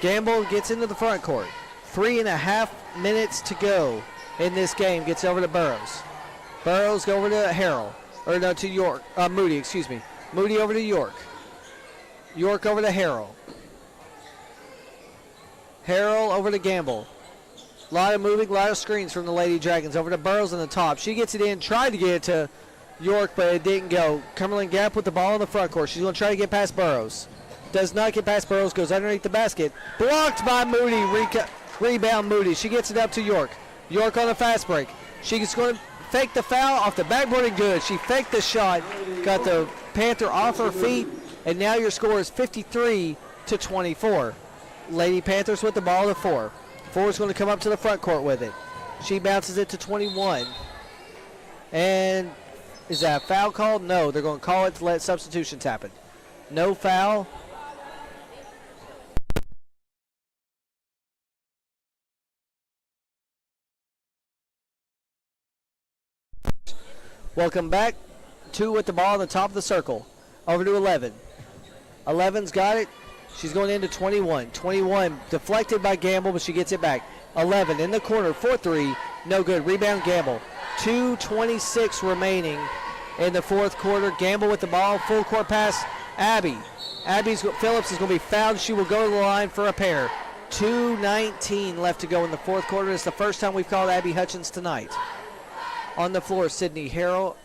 Gamble gets into the front court. 3.5 minutes to go in this game. Gets over to Burrows. Burrows go over to Harrell. Or no, to York. Moody, excuse me. Moody over to York. York over to Harrell. Harrell over to Gamble. A lot of moving, a lot of screens from the Lady Dragons. Over to Burrows on the top. She gets it in, tried to get it to York, but it didn't go. Cumberland Gap with the ball in the front court. She's going to try to get past Burrows. Does not get past Burrows, goes underneath the basket. Blocked by Moody. Rebound Moody. She gets it up to York. York on a fast break. She's going to fake the foul off the backboard and good. She faked the shot, got the Panther off her feet, and now your score is 53-24. Lady Panthers with the ball to 4. 4 is going to come up to the front court with it. She bounces it to 21. And is that a foul called? No, they're going to call it to let substitutions happen. No foul. Welcome back. 2 with the ball on the top of the circle. Over to 11. 11's got it. She's going into 21. 21 deflected by Gamble, but she gets it back. 11 in the corner, 4-3. No good. Rebound Gamble. 2:26 remaining in the fourth quarter. Gamble with the ball. Full court pass. Abby. Phillips is going to be fouled. She will go to the line for a pair. 2:19 left to go in the fourth quarter. It's the first time we've called Abby Hutchins tonight. On the floor, Sydney Harrell,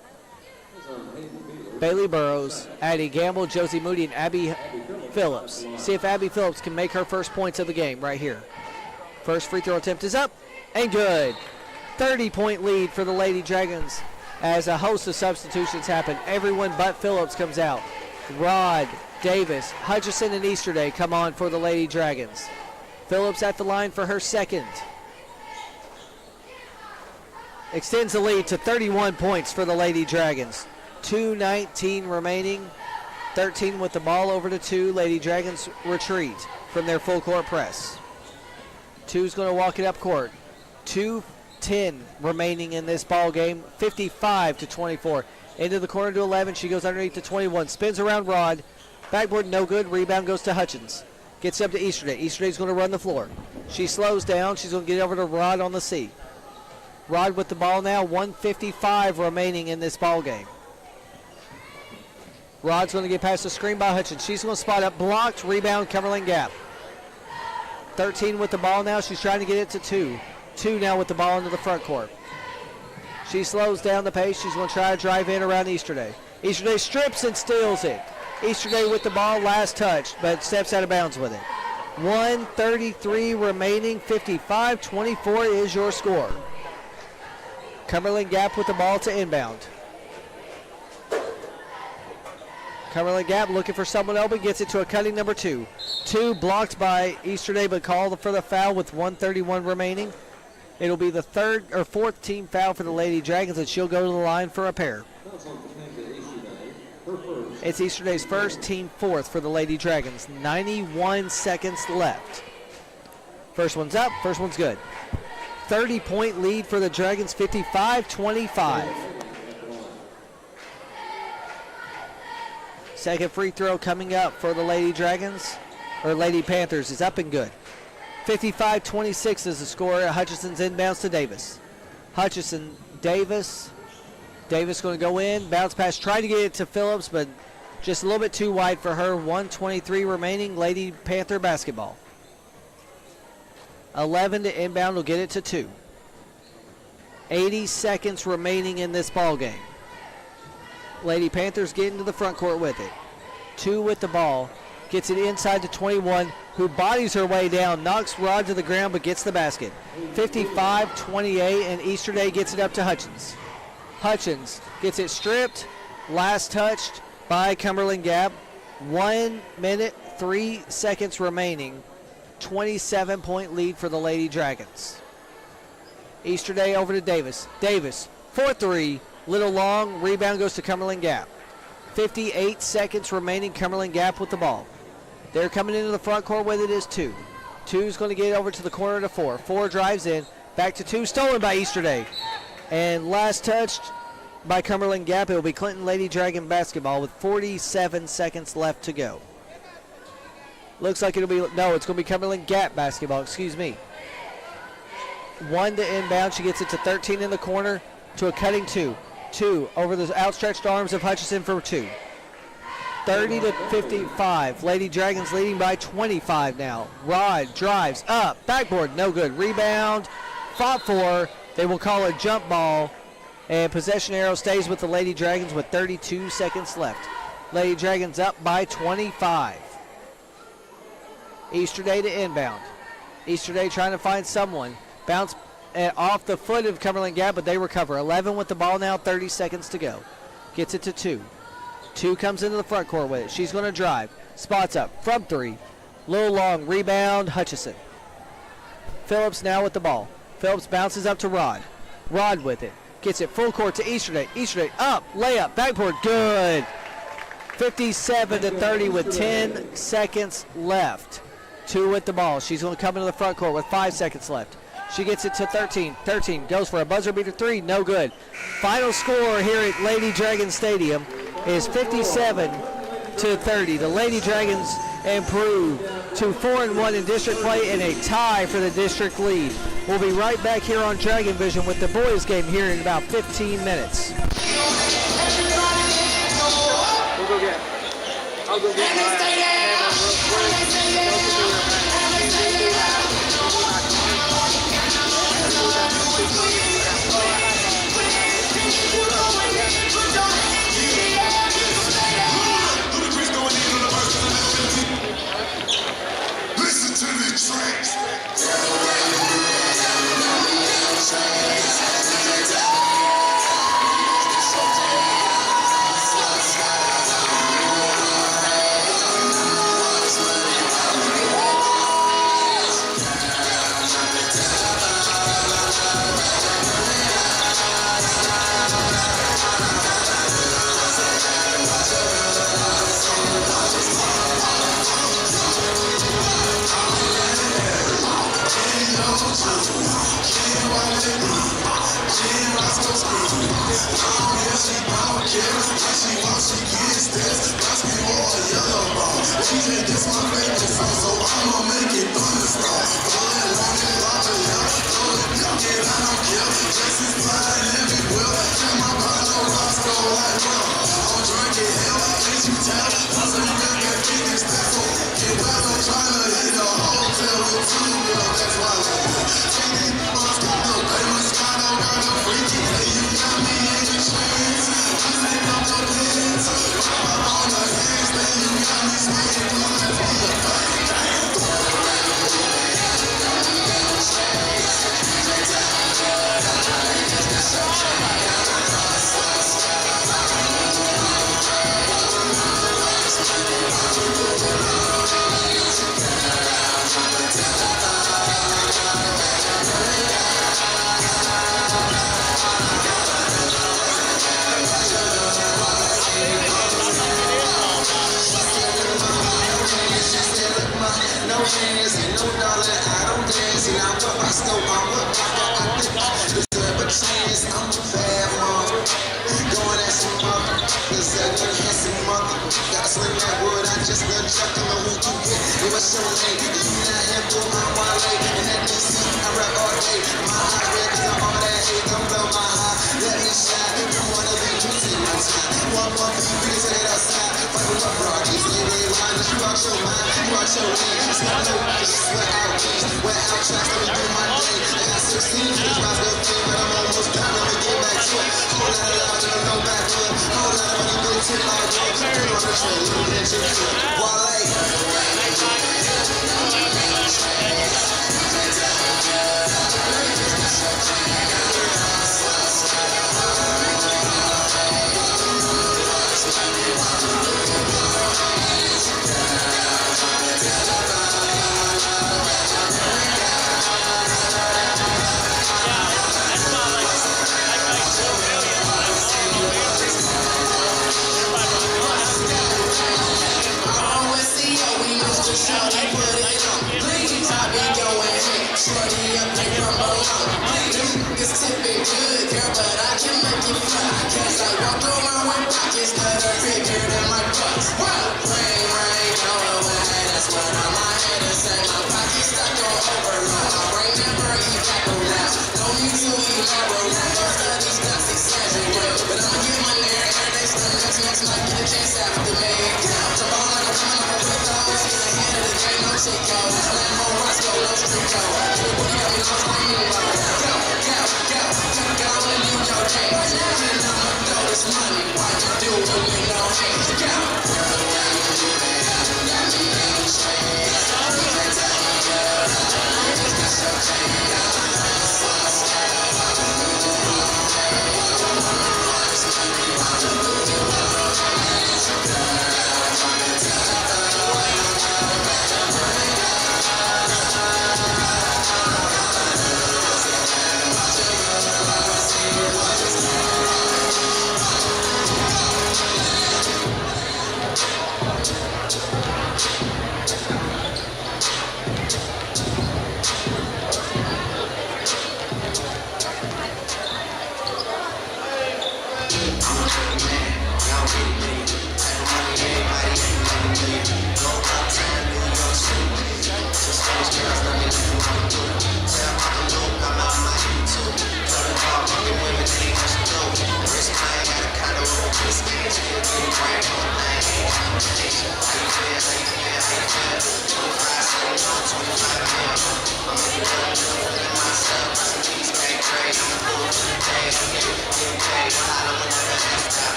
Bailey Burrows, Addie Gamble, Josie Moody, and Abby Phillips. See if Abby Phillips can make her first points of the game right here. First free throw attempt is up. And good. 30-point lead for the Lady Dragons as a host of substitutions happen. Everyone but Phillips comes out. Rod, Davis, Hutchison, and Easterday come on for the Lady Dragons. Phillips at the line for her second. Extends the lead to 31 points for the Lady Dragons. 2:19 remaining. 13 with the ball over to 2. Lady Dragons retreat from their full court press. 2's going to walk it up court. 2:10 remaining in this ball game. 55-24. Into the corner to 11. She goes underneath to 21. Spins around Rod. Backboard no good. Rebound goes to Hutchins. Gets up to Easterday. Easterday's going to run the floor. She slows down. She's going to get over to Rod on the C. Rod with the ball now. 1:55 remaining in this ball game. Rod's going to get past the screen by Hutchins. She's going to spot up. Blocked. Rebound. Cumberland Gap. 13 with the ball now. She's trying to get it to 2. 2 now with the ball into the front court. She slows down the pace. She's going to try to drive in around Easterday. Easterday strips and steals it. Easterday with the ball, last touch, but steps out of bounds with it. 1:33 remaining. 55-24 is your score. Cumberland Gap with the ball to inbound. Cumberland Gap looking for someone open, gets it to a cutting number 2. 2 blocked by Easterday, but called for the foul with 1:31 remaining. It'll be the third or fourth team foul for the Lady Dragons, and she'll go to the line for a pair. It's Easterday's first, team fourth for the Lady Dragons. 91 seconds left. First one's up, first one's good. 30-point lead for the Dragons, 55-25. Second free throw coming up for the Lady Dragons, or Lady Panthers, is up and good. 55-26 is the score. Hutchison's inbounds to Davis. Hutchison, Davis. Davis going to go in, bounce pass, try to get it to Phillips, but just a little bit too wide for her. 1:23 remaining. Lady Panther basketball. 11 to inbound will get it to 2. 80 seconds remaining in this ball game. Lady Panthers getting to the front court with it. 2 with the ball. Gets it inside to 21, who bodies her way down, knocks Rod to the ground, but gets the basket. 55-28, and Easterday gets it up to Hutchins. Hutchins gets it stripped. Last touched by Cumberland Gap. 1 minute, 3 seconds remaining. 27-point lead for the Lady Dragons. Easterday over to Davis. Davis, 4-3, little long. Rebound goes to Cumberland Gap. 58 seconds remaining. Cumberland Gap with the ball. They're coming into the front court with it is 2. 2's going to get over to the corner to 4. 4 drives in. Back to 2. Stolen by Easterday. And last touched by Cumberland Gap. It will be Clinton Lady Dragon basketball with 47 seconds left to go. Looks like it'll be, no, it's going to be Cumberland Gap basketball, excuse me. 1 to inbound. She gets it to 13 in the corner to a cutting 2. 2 over the outstretched arms of Hutchison for 2. 30-55. Lady Dragons leading by 25 now. Rod drives up. Backboard, no good. Rebound, fought for. They will call a jump ball. And possession arrow stays with the Lady Dragons with 32 seconds left. Lady Dragons up by 25. Easterday to inbound. Easterday trying to find someone. Bounce off the foot of Cumberland Gap, but they recover. 11 with the ball now, 30 seconds to go. Gets it to 2. 2 comes into the front court with it. She's going to drive. Spots up from 3. Little long. Rebound, Hutchison. Phillips now with the ball. Phillips bounces up to Rod. Rod with it. Gets it full court to Easterday. Easterday up. Layup. Backboard. Good. 57-30 with 10 seconds left. 2 with the ball. She's going to come into the front court with 5 seconds left. She gets it to 13. 13 goes for a buzzer beater 3. No good. Final score here at Lady Dragon Stadium is 57-30. The Lady Dragons improve to 4-1 in district play and a tie for the district lead. We'll be right back here on Dragon Vision with the boys game here in about 15 minutes. We'll go get. I'll go get my Listen to the tracks.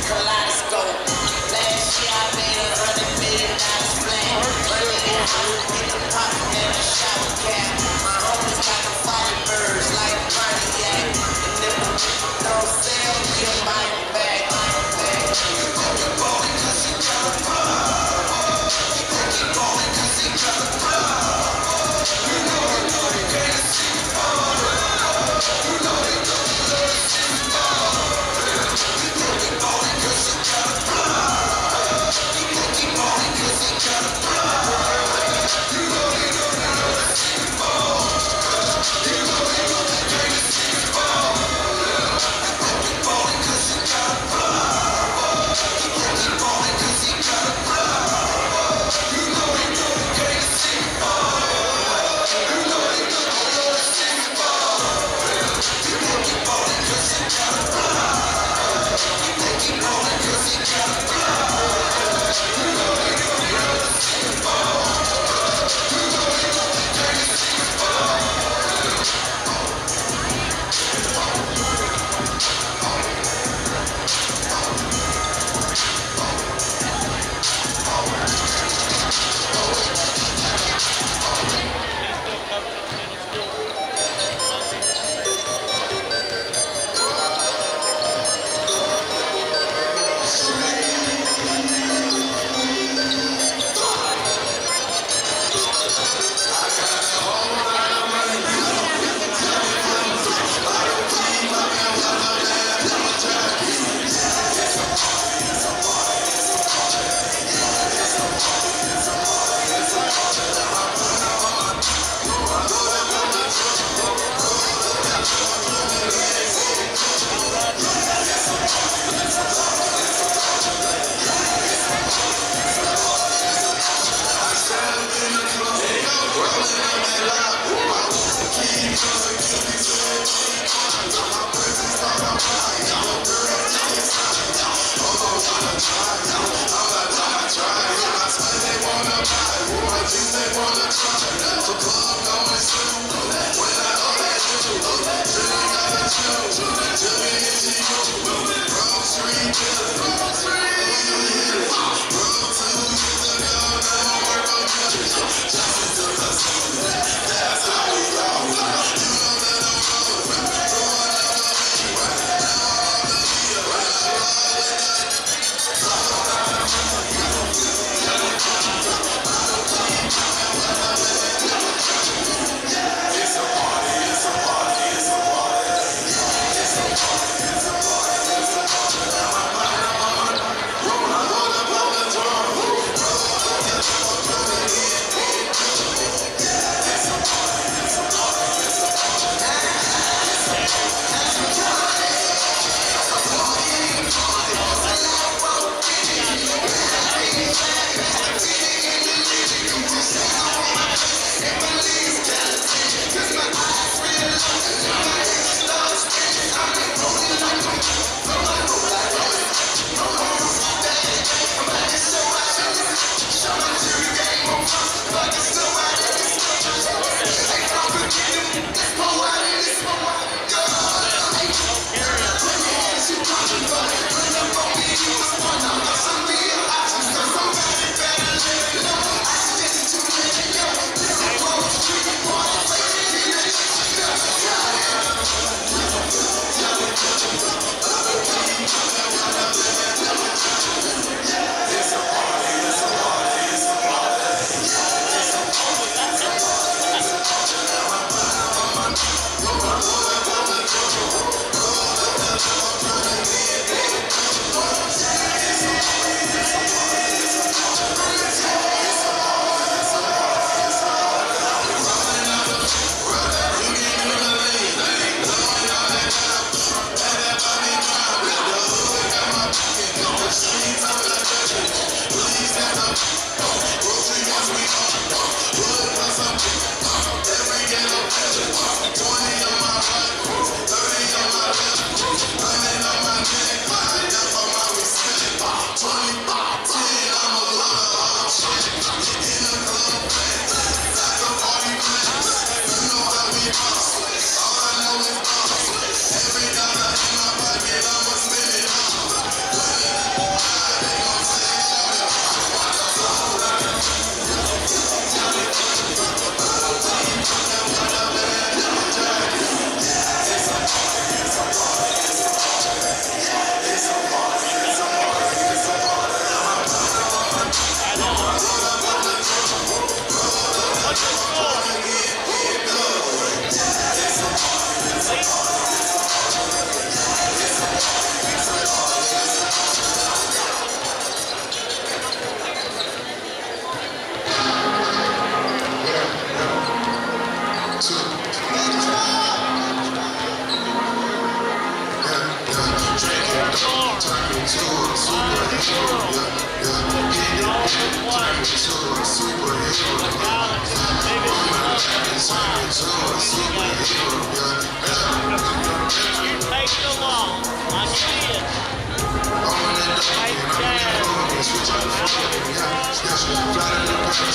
Kaleidoscope. Last year I made $100 million flat. Money in house hit the pot and a shower cap. My homies got the fire birds like Pontiac. And if the people don't sell, you buy them back. You gon' be ballin' 'cause you got a ball. You gon' keep ballin' 'cause you got a ball. You know you can't see the ball. You know you love to see the ball. You gon' be ballin' 'cause you got a ball. You gon' keep ballin' 'cause you got a ball. You know you love to see the ball. You know you love to see the ball. You gon' be ballin' 'cause you got a ball. You gon' keep ballin' 'cause you got a ball. You know you love to see the ball. You know you love to see the ball. You gon' keep ballin' 'cause you got a ball. You gon' keep ballin' 'cause you got a ball. You know you love to see the ball. You know you love to see the ball.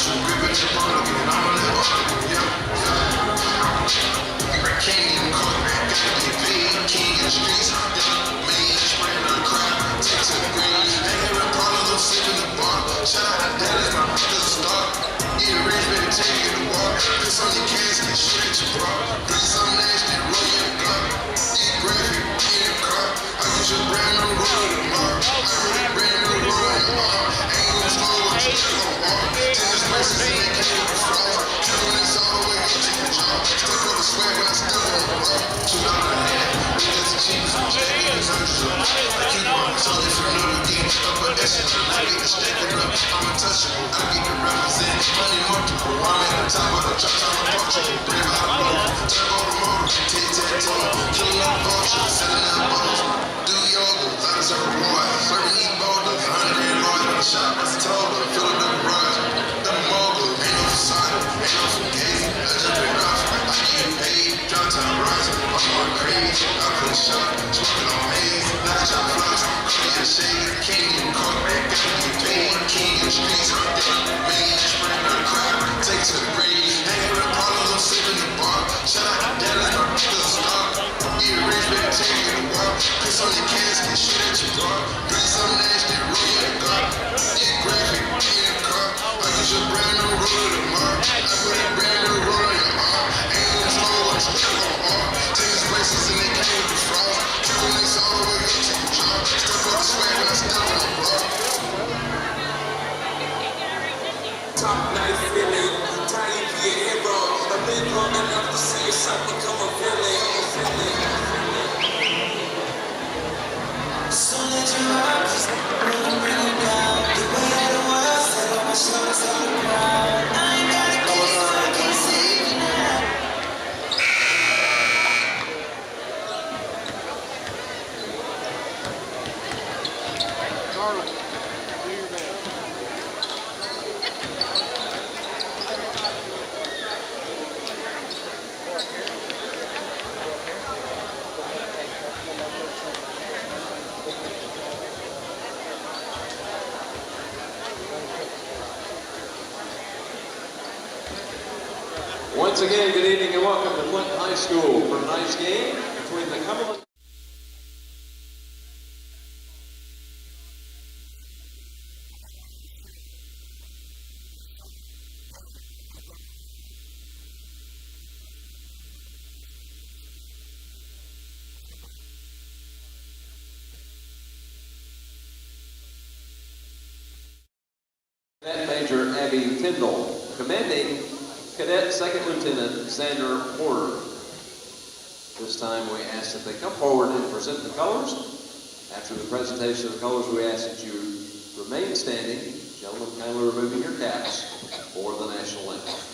should grip it, your ball, get on that ball. Yeah, yeah. Can't even cook, gotta get paid. King in the streets, yeah. Main spraying on the crowd, take to the green. Ain't having problems, I'm sipping the bar. Shout out to Dallas, my brother's a star. Eat a rich, better take it to war. Piss on your casket, shit at your bra. Do something nasty, roll your gun. Eat graphic, eat a car. I get your brand new roll tomorrow. I got a brand new roll in the arm. Ain't gonna slow, I'm just gonna walk. Tennis places and they can't even fraud. Killing this all the way up to your jaw. Stuck on the swag when I step on the rock. $2 a hat, we get the cheap, some jackets, I'm sure. I keep on telling you from the beginning. Upper echelon, I get the stacking up. I'm untouchable, I get to represent. Money multiple, I'm at the top of the chart, I'm a vulture. Bring out a motor, turn on the motor, tic-tac-toe. Killing up vultures, selling up balls. Do yoga, lots of rewards. Serving these boulders, 100 large in the shop, that's a total. Fill up the garage, double mogul. Ain't no facade, ain't no fugazi. I just been rough, I get paid. Drop time rising, I'm going crazy. I put a shot, smoking on haze. Not chop floss, clean your shade. Can't even cook, gotta get paid. King in the streets, yeah. Main spraying on the crowd, take to the grave. Ain't having problems, I'm sipping the bar. Shout out to Dallas, my brother's a star. Eat a rich, better take it to war. Piss on your casket, shit at your bar. Do something nasty, roll your gun. Eat graphic, eat a car. I get your brand new roller tomorrow. I put a brand new roller in your arm. Ain't gonna slow, I'm still on arm. Tennis places and they can't even fraud. Killing this all the way up to your jaw. Stuck on the swag when I step on the block. Top knife feeling, tiny be a hero. I've been long enough to see yourself become a villain. So let your arms bring it down. The weight of the world set on my shoulders on the ground. I ain't gotta go so I can save you now. Carter, do your best. Once again, good evening and welcome to Flint High School for tonight's game between the Cumberland. Cadet Major Abby Tyndall, commanding Cadet Second Lieutenant Sander Porter. This time we ask that they come forward and present the colors. After the presentation of the colors, we ask that you remain standing, gentlemen kindly removing your caps for the national anthem.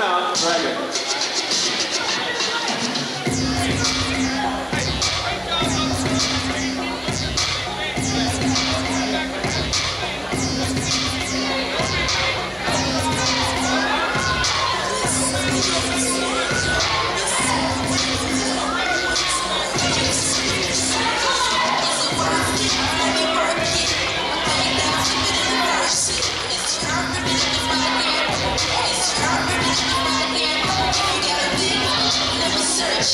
Timeout, Dragons. Search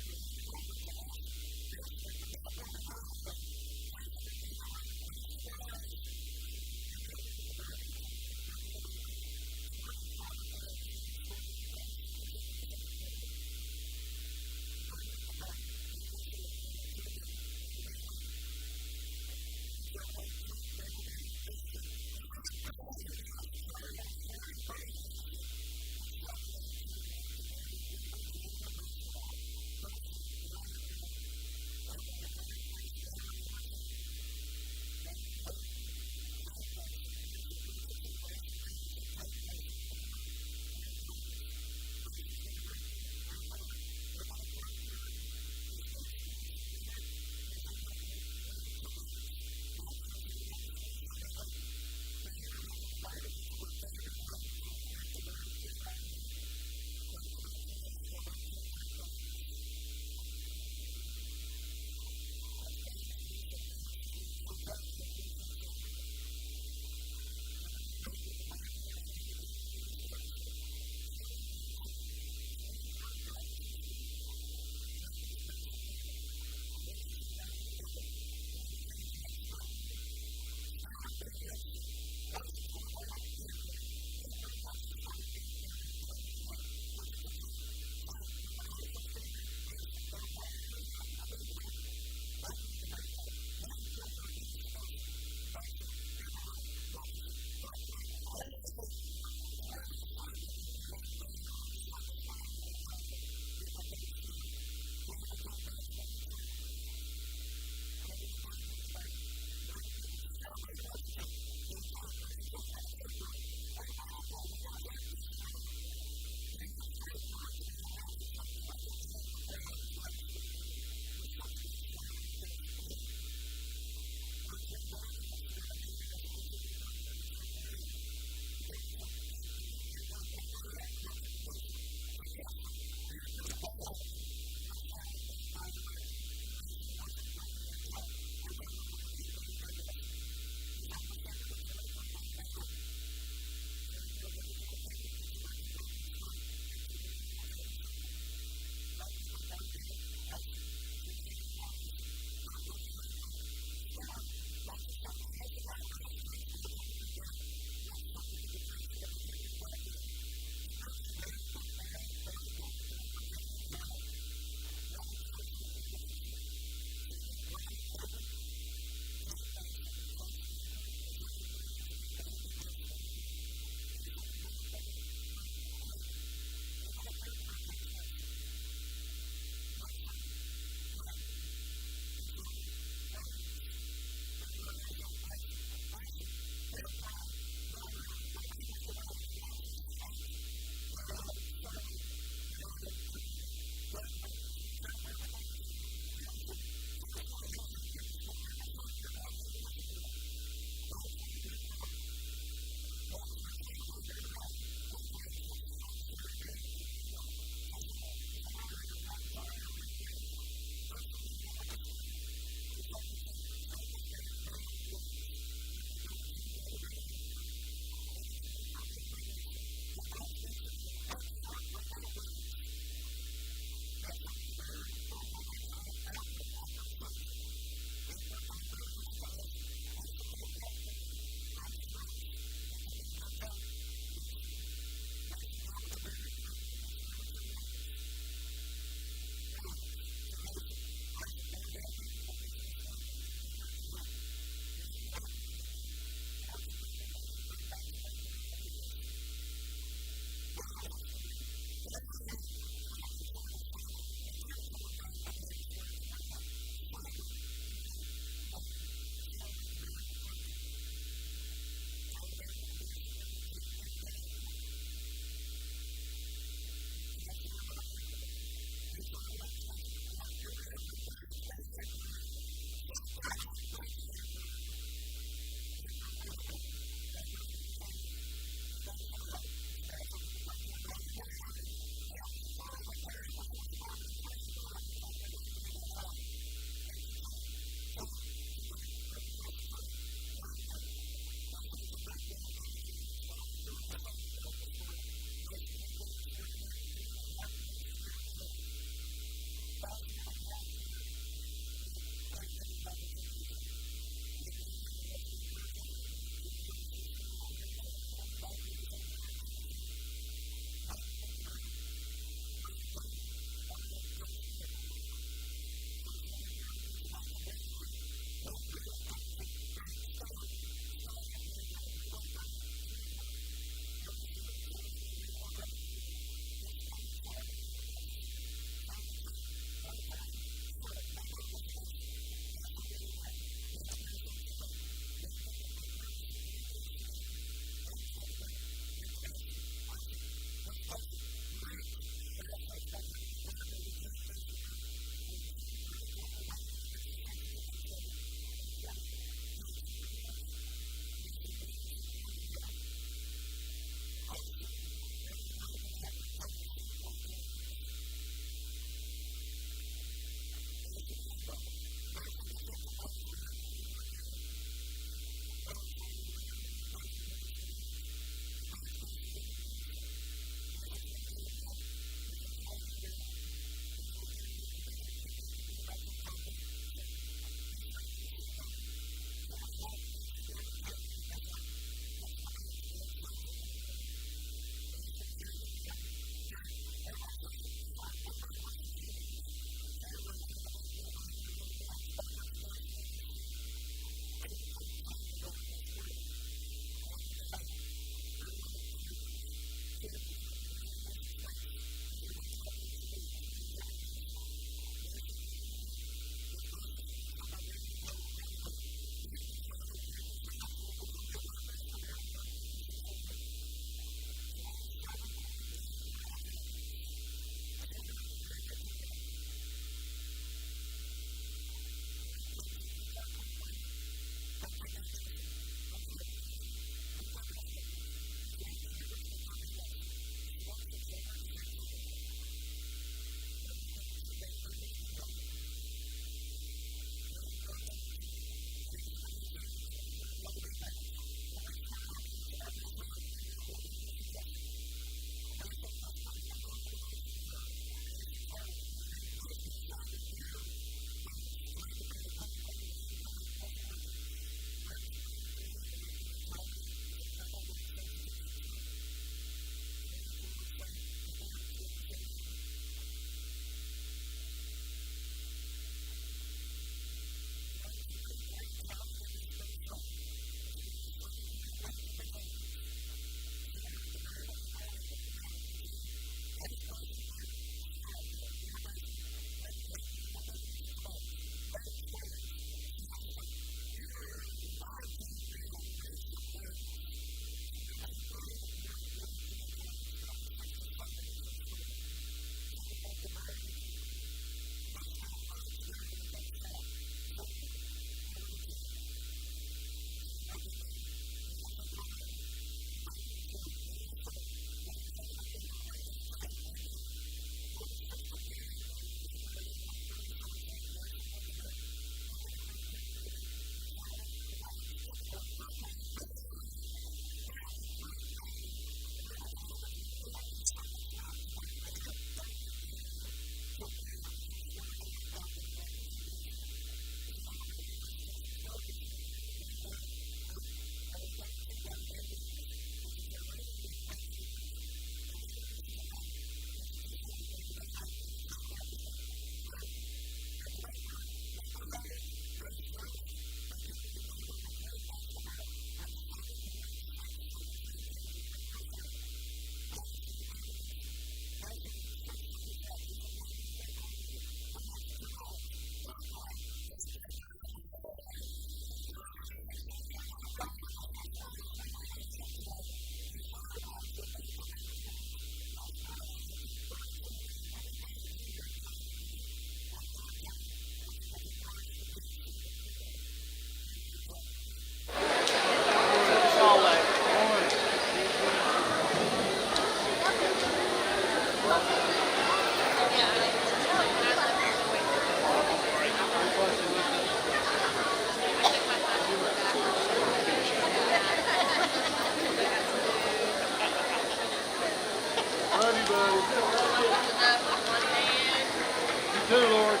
Dear Lord.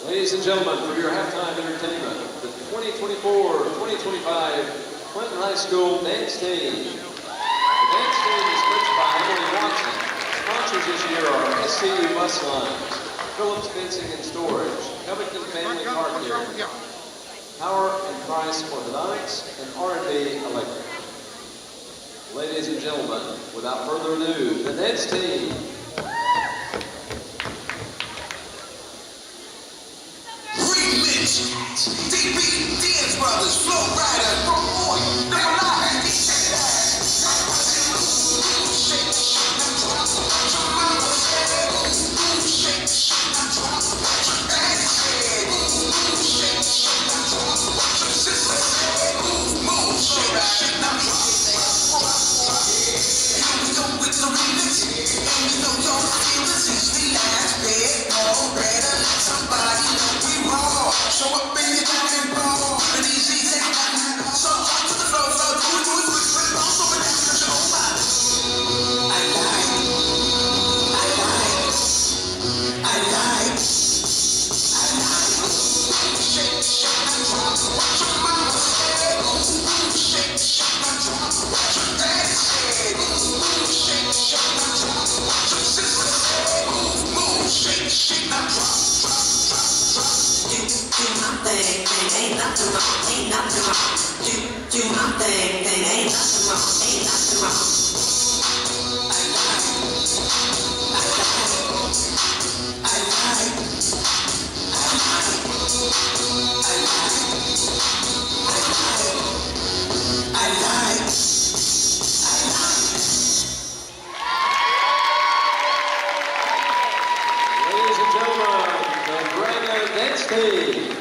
Ladies and gentlemen, for your halftime entertainment, the 2024-2025 Clinton High School dance team. The dance team is coached by Emily Watson. Sponsors this year are SCU Bus Lines, Phillips Fencing and Storage, Covington Family Car Care, Power and Price Orthodontics, and R&D Electric. Ladies and gentlemen, without further ado, the dance team. DB, Dance Brothers, Flow Rider, Bro Boy, Never Lie. Show up in your jacket, bro. And these G's ain't nothing. So hard to the flow, do it, also with that special vibe. I like. Shake, and drop. Watch your mama say. Shake, and drop. Watch your daddy say. Shake, and drop. Watch your sister say. Move, shake, and drop. Do my thing, ain't nothing wrong, ain't nothing wrong. Do my thing, ain't nothing wrong, ain't nothing wrong. I like. Ladies and gentlemen, the Brandon dance team.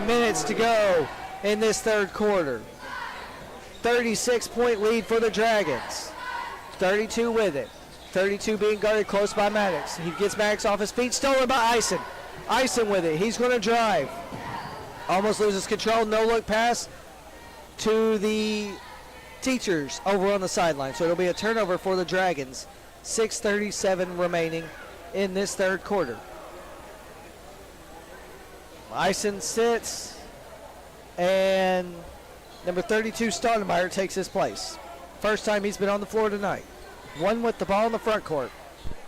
Minutes to go in this third quarter. 36-point lead for the Dragons. 32 with it. 32 being guarded close by Maddox. He gets Maddox off his feet, stolen by Ison. Ison with it. He's going to drive. Almost loses control. No look pass to the teachers over on the sideline. So it'll be a turnover for the Dragons. 6:37 remaining in this third quarter. Ison sits, and number 32, Stoudemire, takes his place. First time he's been on the floor tonight. One with the ball in the front court.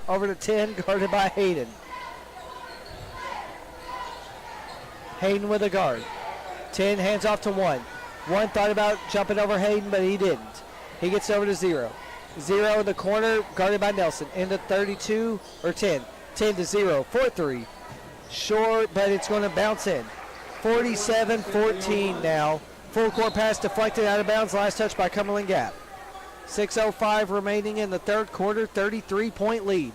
Over to 10, guarded by Hayden. Hayden with a guard. 10 hands off to 1. 1 thought about jumping over Hayden, but he didn't. He gets over to 0. 0 in the corner, guarded by Nelson. Into 32, or 10. 10 to 0, 4-3. Short, but it's going to bounce in. 47-14 now. Full court pass deflected out of bounds. Last touch by Cumberland Gap. 6:05 remaining in the third quarter. 33-point lead.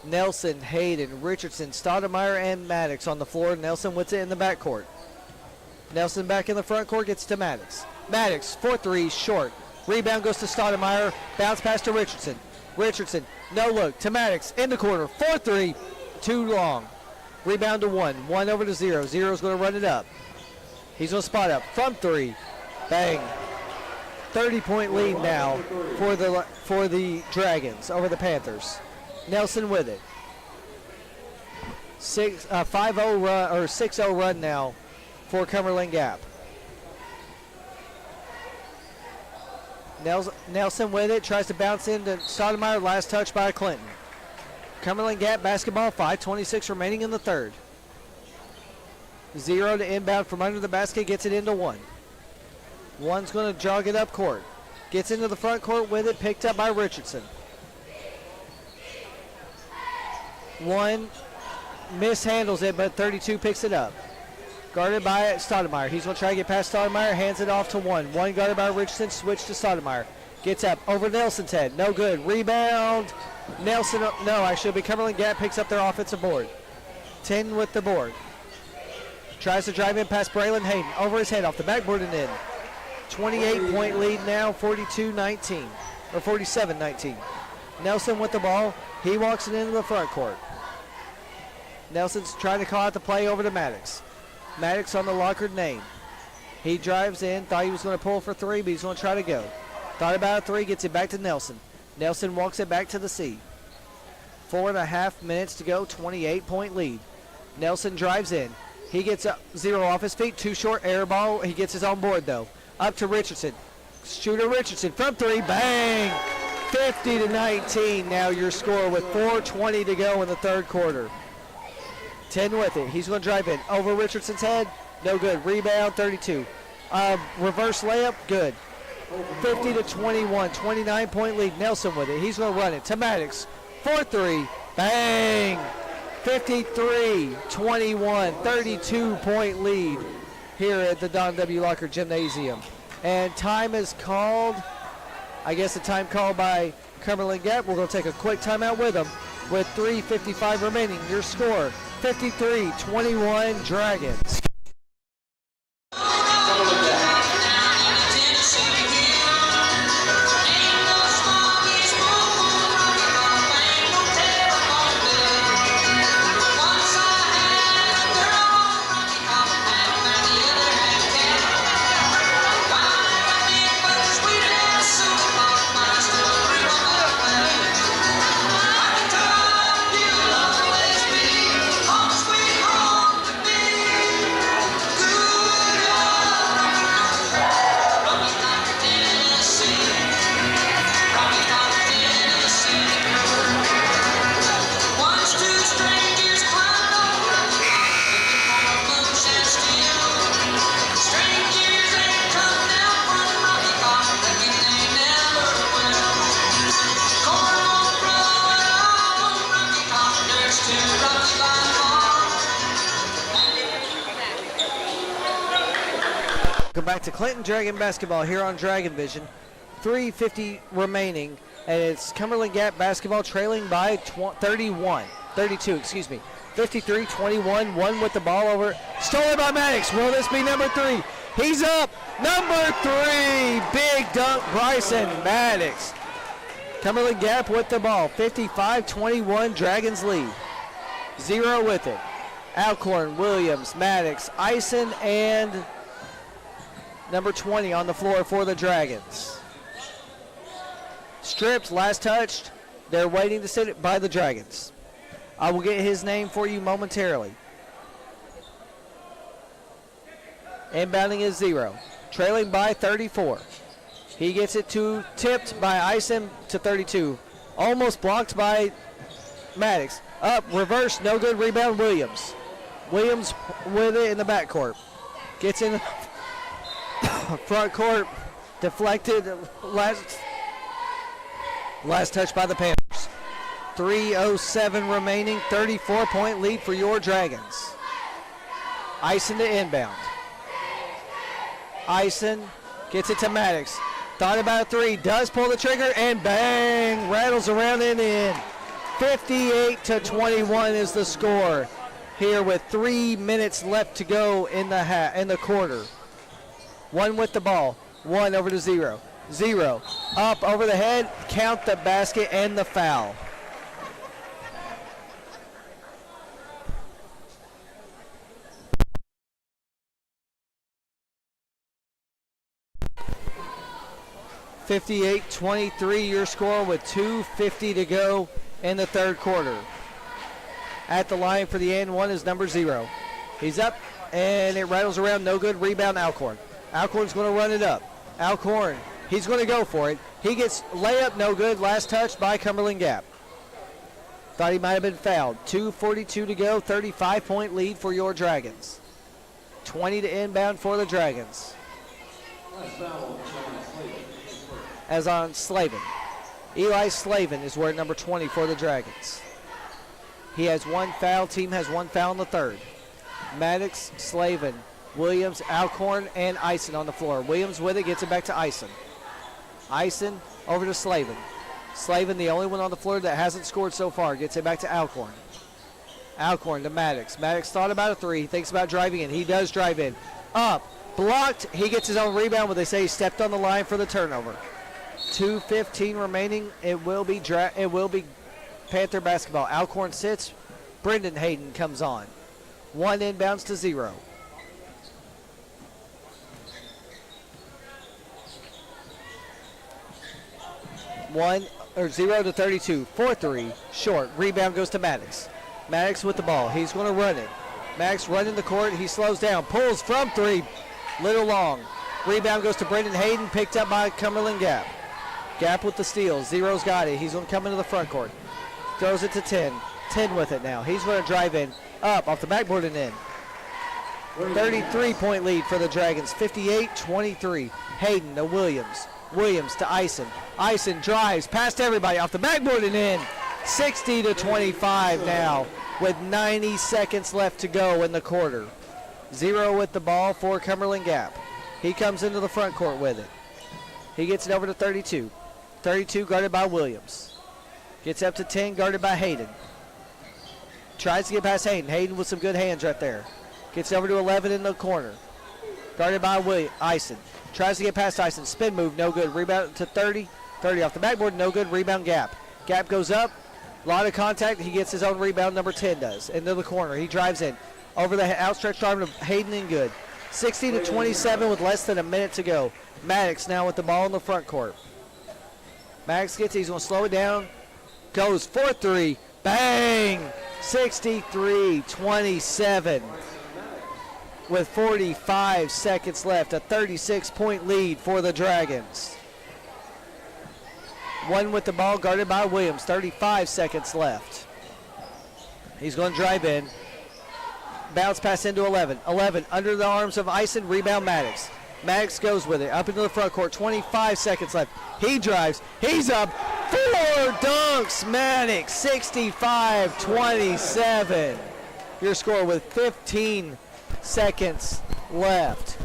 Nelson, Hayden, Richardson, Stoudemire, and Maddox on the floor. Nelson with it in the backcourt. Nelson back in the front court, gets to Maddox. Maddox, 4-3, short. Rebound goes to Stoudemire. Bounce pass to Richardson. Richardson, no look, to Maddox in the corner. 4-3. Too long. Rebound to 1. 1 over to 0. 0's going to run it up. He's going to spot up from 3. Bang. 30-point lead now for the Dragons over the Panthers. Nelson with it. 5-0 run, or 6-0 run now for Cumberland Gap. Nelson with it, tries to bounce into Stoudemire. Last touch by Clinton. Cumberland Gap basketball, 5:26 remaining in the third. 0 to inbound from under the basket, gets it into 1. 1's going to jog it up court. Gets into the front court with it, picked up by Richardson. 1 mishandles it, but 32 picks it up. Guarded by Stoudemire. He's going to try to get past Stoudemire, hands it off to 1. 1 guarded by Richardson, switch to Stoudemire. Gets up over Nelson's head, no good. Rebound. Nelson, no, actually, be Cumberland Gap picks up their offensive board. 10 with the board. Tries to drive in past Braylon Hayden. Over his head, off the backboard and in. 28-point lead now, 42-19. Or 47-19. Nelson with the ball. He walks it into the front court. Nelson's trying to call out the play over to Maddox. Maddox on the lockered name. He drives in, thought he was going to pull for 3, but he's going to try to go. Thought about a 3, gets it back to Nelson. Nelson walks it back to the C. 4.5 minutes to go, 28-point lead. Nelson drives in. He gets 0 off his feet, too short, air ball. He gets his own board, though. Up to Richardson. Shooter Richardson from 3, bang! 50-19 now your score with 4:20 to go in the third quarter. 10 with it. He's going to drive in. Over Richardson's head, no good. Rebound, 32. Reverse layup, good. 50-21, 29-point lead. Nelson with it. He's going to run it to Maddox. 4-3, bang! 53-21, 32-point lead here at the Don W. Locker Gymnasium. And time is called, I guess a time called by Cumberland Gap. We're going to take a quick timeout with them with 3:55 remaining. Your score, 53-21 Dragons. back to Clinton Dragon basketball here on Dragon Vision. 3:50 remaining, and it's Cumberland Gap basketball trailing by 32, excuse me. 53-21, one with the ball over. Stolen by Maddox. Will this be number 3? He's up. Number 3. Big dunk, Bryson Maddox. Cumberland Gap with the ball. 55-21, Dragons lead. 0 with it. Alcorn, Williams, Maddox, Ison, and number 20 on the floor for the Dragons. Stripped, last touched. They're waiting to sit it by the Dragons. I will get his name for you momentarily. Inbounding is 0. Trailing by 34. He gets it tipped by Ison to 32. Almost blocked by Maddox. Up, reverse, no good, rebound, Williams. Williams with it in the backcourt. Gets in front court, deflected, last touch by the Panthers. 3:07 remaining, 34-point lead for your Dragons. Ison to inbound. Ison gets it to Maddox. Thought about a 3, does pull the trigger, and bang, rattles around and in. 58-21 is the score here with 3 minutes left to go in the quarter. 1 with the ball, 1 over to 0. 0 up over the head, count the basket and the foul. (58-23) your score with 2:50 to go in the third quarter. At the line for the and one is number 0. He's up and it rattles around, no good, rebound Alcorn. Alcorn's going to run it up. Alcorn, he's going to go for it. He gets layup, no good, last touch by Cumberland Gap. Thought he might have been fouled. 2:42 to go, 35-point lead for your Dragons. 20 to inbound for the Dragons. As on Slavin. Eli Slavin is wearing number 20 for the Dragons. He has 1 foul. Team has 1 foul in the third. Maddox, Slavin, Williams, Alcorn, and Ison on the floor. Williams with it, gets it back to Ison. Ison over to Slavin. Slavin, the only one on the floor that hasn't scored so far, gets it back to Alcorn. Alcorn to Maddox. Maddox thought about a 3, thinks about driving in. He does drive in. Up, blocked. He gets his own rebound, but they say he stepped on the line for the turnover. 2:15 remaining. It will be Panther basketball. Alcorn sits. Brendan Hayden comes on. 1 inbounds to 0. One or 0 to 32. 4-3 short. Rebound goes to Maddox. Maddox with the ball. He's going to run it. Maddox running the court. He slows down. Pulls from 3. Little long. Rebound goes to Brendan Hayden. Picked up by Cumberland Gap. Gap with the steal. 0's got it. He's going to come into the front court. Throws it to 10. 10 with it now. He's going to drive in. Up off the backboard and in. 33-point lead for the Dragons. 58-23. Hayden to Williams. Williams to Ison. Ison drives past everybody off the backboard and in. 60-25 now with 90 seconds left to go in the quarter. 0 with the ball for Cumberland Gap. He comes into the front court with it. He gets it over to 32. 32 guarded by Williams. Gets up to 10 guarded by Hayden. Tries to get past Hayden. Hayden with some good hands right there. Gets over to 11 in the corner. Guarded by Ison. Tries to get past Ison. Spin move, no good. Rebound to 30. 30 off the backboard, no good. Rebound Gap. Gap goes up. A lot of contact. He gets his own rebound, number 10 does. Into the corner. He drives in. Over the outstretched arm of Hayden and good. 60-27 with less than a minute to go. Maddox now with the ball in the front court. Maddox gets it. He's going to slow it down. Goes for 3. Bang! 63-27 with 45 seconds left. A 36-point lead for the Dragons. 1 with the ball guarded by Williams. 35 seconds left. He's going to drive in. Bounce pass into 11. 11 under the arms of Ison. Rebound Maddox. Maddox goes with it. Up into the front court. 25 seconds left. He drives. He's up. 4 dunks. Maddox. 65-27. Your score with 15 seconds left.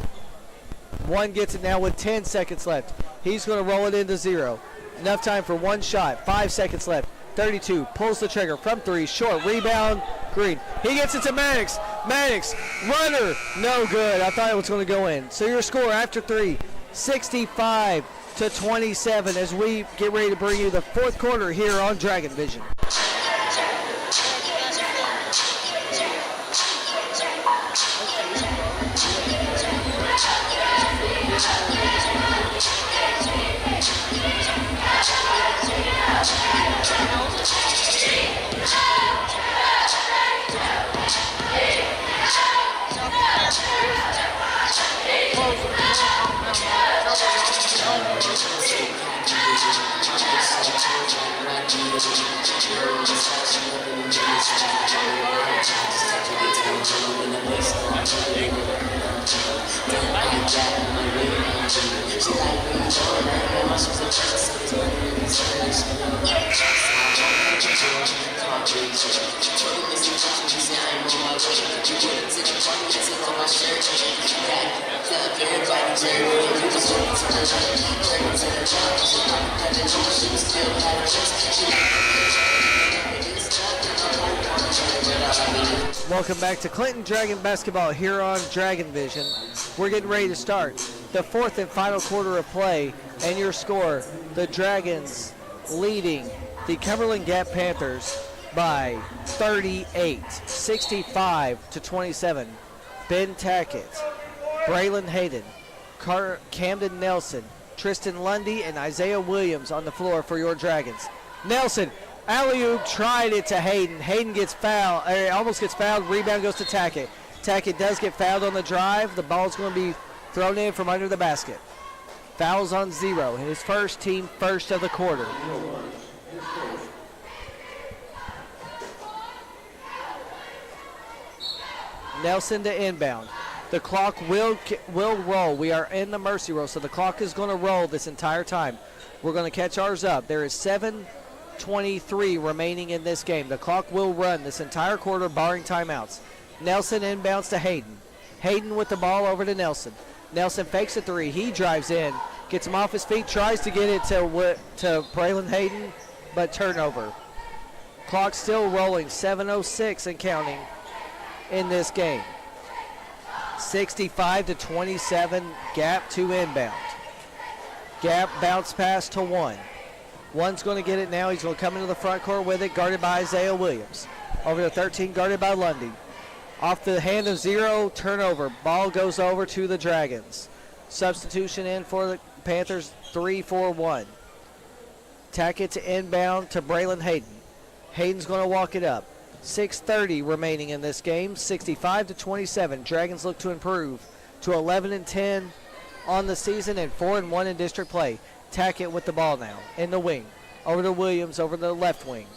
One gets it now with 10 seconds left. He's going to roll it into 0. Enough time for one shot. 5 seconds left. 32, pulls the trigger from 3, short, rebound, Green. He gets it to Maddox. Maddox, runner, no good. I thought it was going to go in. So your score after 3, 65-27 as we get ready to bring you the fourth quarter here on Dragon Vision. Welcome back to Clinton Dragon Basketball here on Dragon Vision. We're getting ready to start the fourth and final quarter of play, and your score, the Dragons leading the Cumberland Gap Panthers by 38, 65-27. Ben Tackett, Braylon Hayden, Camden Nelson, Tristan Lundy, and Isaiah Williams on the floor for your Dragons. Nelson, alley-oop, tried it to Hayden. Hayden gets fouled, almost gets fouled. Rebound goes to Tackett. Tackett does get fouled on the drive. The ball's going to be thrown in from under the basket. Fouls on 0. His first team first of the quarter. Nelson to inbound. The clock will roll. We are in the mercy roll, so the clock is going to roll this entire time. We're going to catch ours up. There is 7:23 remaining in this game. The clock will run this entire quarter, barring timeouts. Nelson inbounds to Hayden. Hayden with the ball over to Nelson. Nelson fakes a 3. He drives in, gets him off his feet, tries to get it to Braylon Hayden, but turnover. Clock still rolling, 7:06 and counting in this game. 65-27, Gap to inbound. Gap bounce pass to 1. One's going to get it now. He's going to come into the front court with it, guarded by Isaiah Williams. Over to 13, guarded by Lundy. Off the hand of 0, turnover. Ball goes over to the Dragons. Substitution in for the Panthers, 3-4-1. Tackett to inbound to Braylon Hayden. Hayden's going to walk it up. 6:30 remaining in this game, 65-27. Dragons look to improve to 11-10 on the season and 4-1 in district play. Tackett with the ball now in the wing. Over to Williams, over the left wing.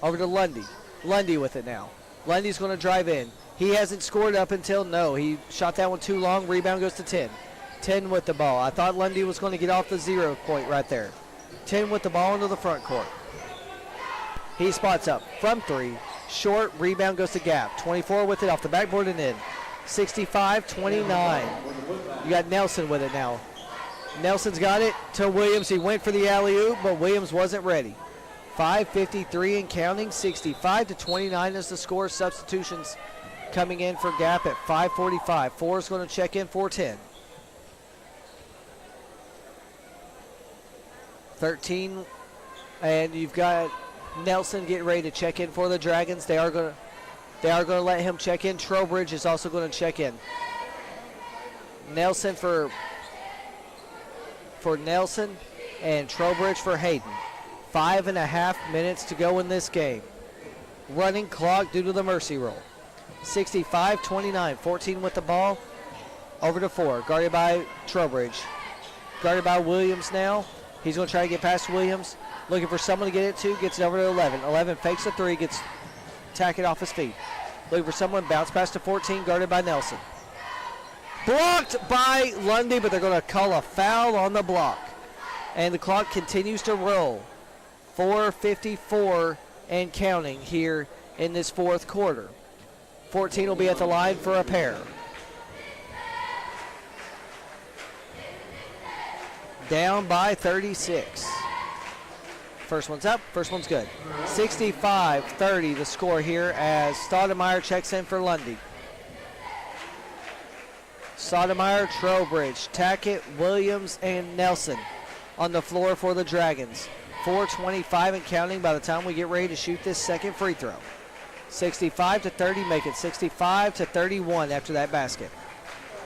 Over to Lundy. Lundy with it now. Lundy's going to drive in. He hasn't scored up until, no, he shot that one too long. Rebound goes to 10. 10 with the ball. I thought Lundy was going to get off the 0 point right there. 10 with the ball into the front court. He spots up from 3. Short, rebound goes to Gap. 24 with it off the backboard and in. 65-29. You got Nelson with it now. Nelson's got it to Williams. He went for the alley-oop, but Williams wasn't ready. 5:53 and counting. 65-29 is the score. Substitutions coming in for Gap at 5:45. 4 is going to check in for 10. 13, and you've got Nelson getting ready to check in for the Dragons. They are going to let him check in. Trowbridge is also going to check in. Nelson for Nelson and Trowbridge for Hayden. 5.5 minutes to go in this game. Running clock due to the mercy roll. 65-29. 14 with the ball. Over to 4. Guarded by Trowbridge. Guarded by Williams now. He's going to try to get past Williams. Looking for someone to get it to. Gets it over to 11. 11 fakes a 3. Gets Tackett off his feet. Looking for someone. Bounce pass to 14. Guarded by Nelson. Blocked by Lundy, but they're going to call a foul on the block. And the clock continues to roll. 4:54 and counting here in this fourth quarter. 14 will be at the line for a pair. Down by 36. First one's up, first one's good. 65-30 the score here as Stoudemire checks in for Lundy. Stoudemire, Trowbridge, Tackett, Williams, and Nelson on the floor for the Dragons. 4:25 and counting by the time we get ready to shoot this second free throw. 65-30, make it 65-31 after that basket.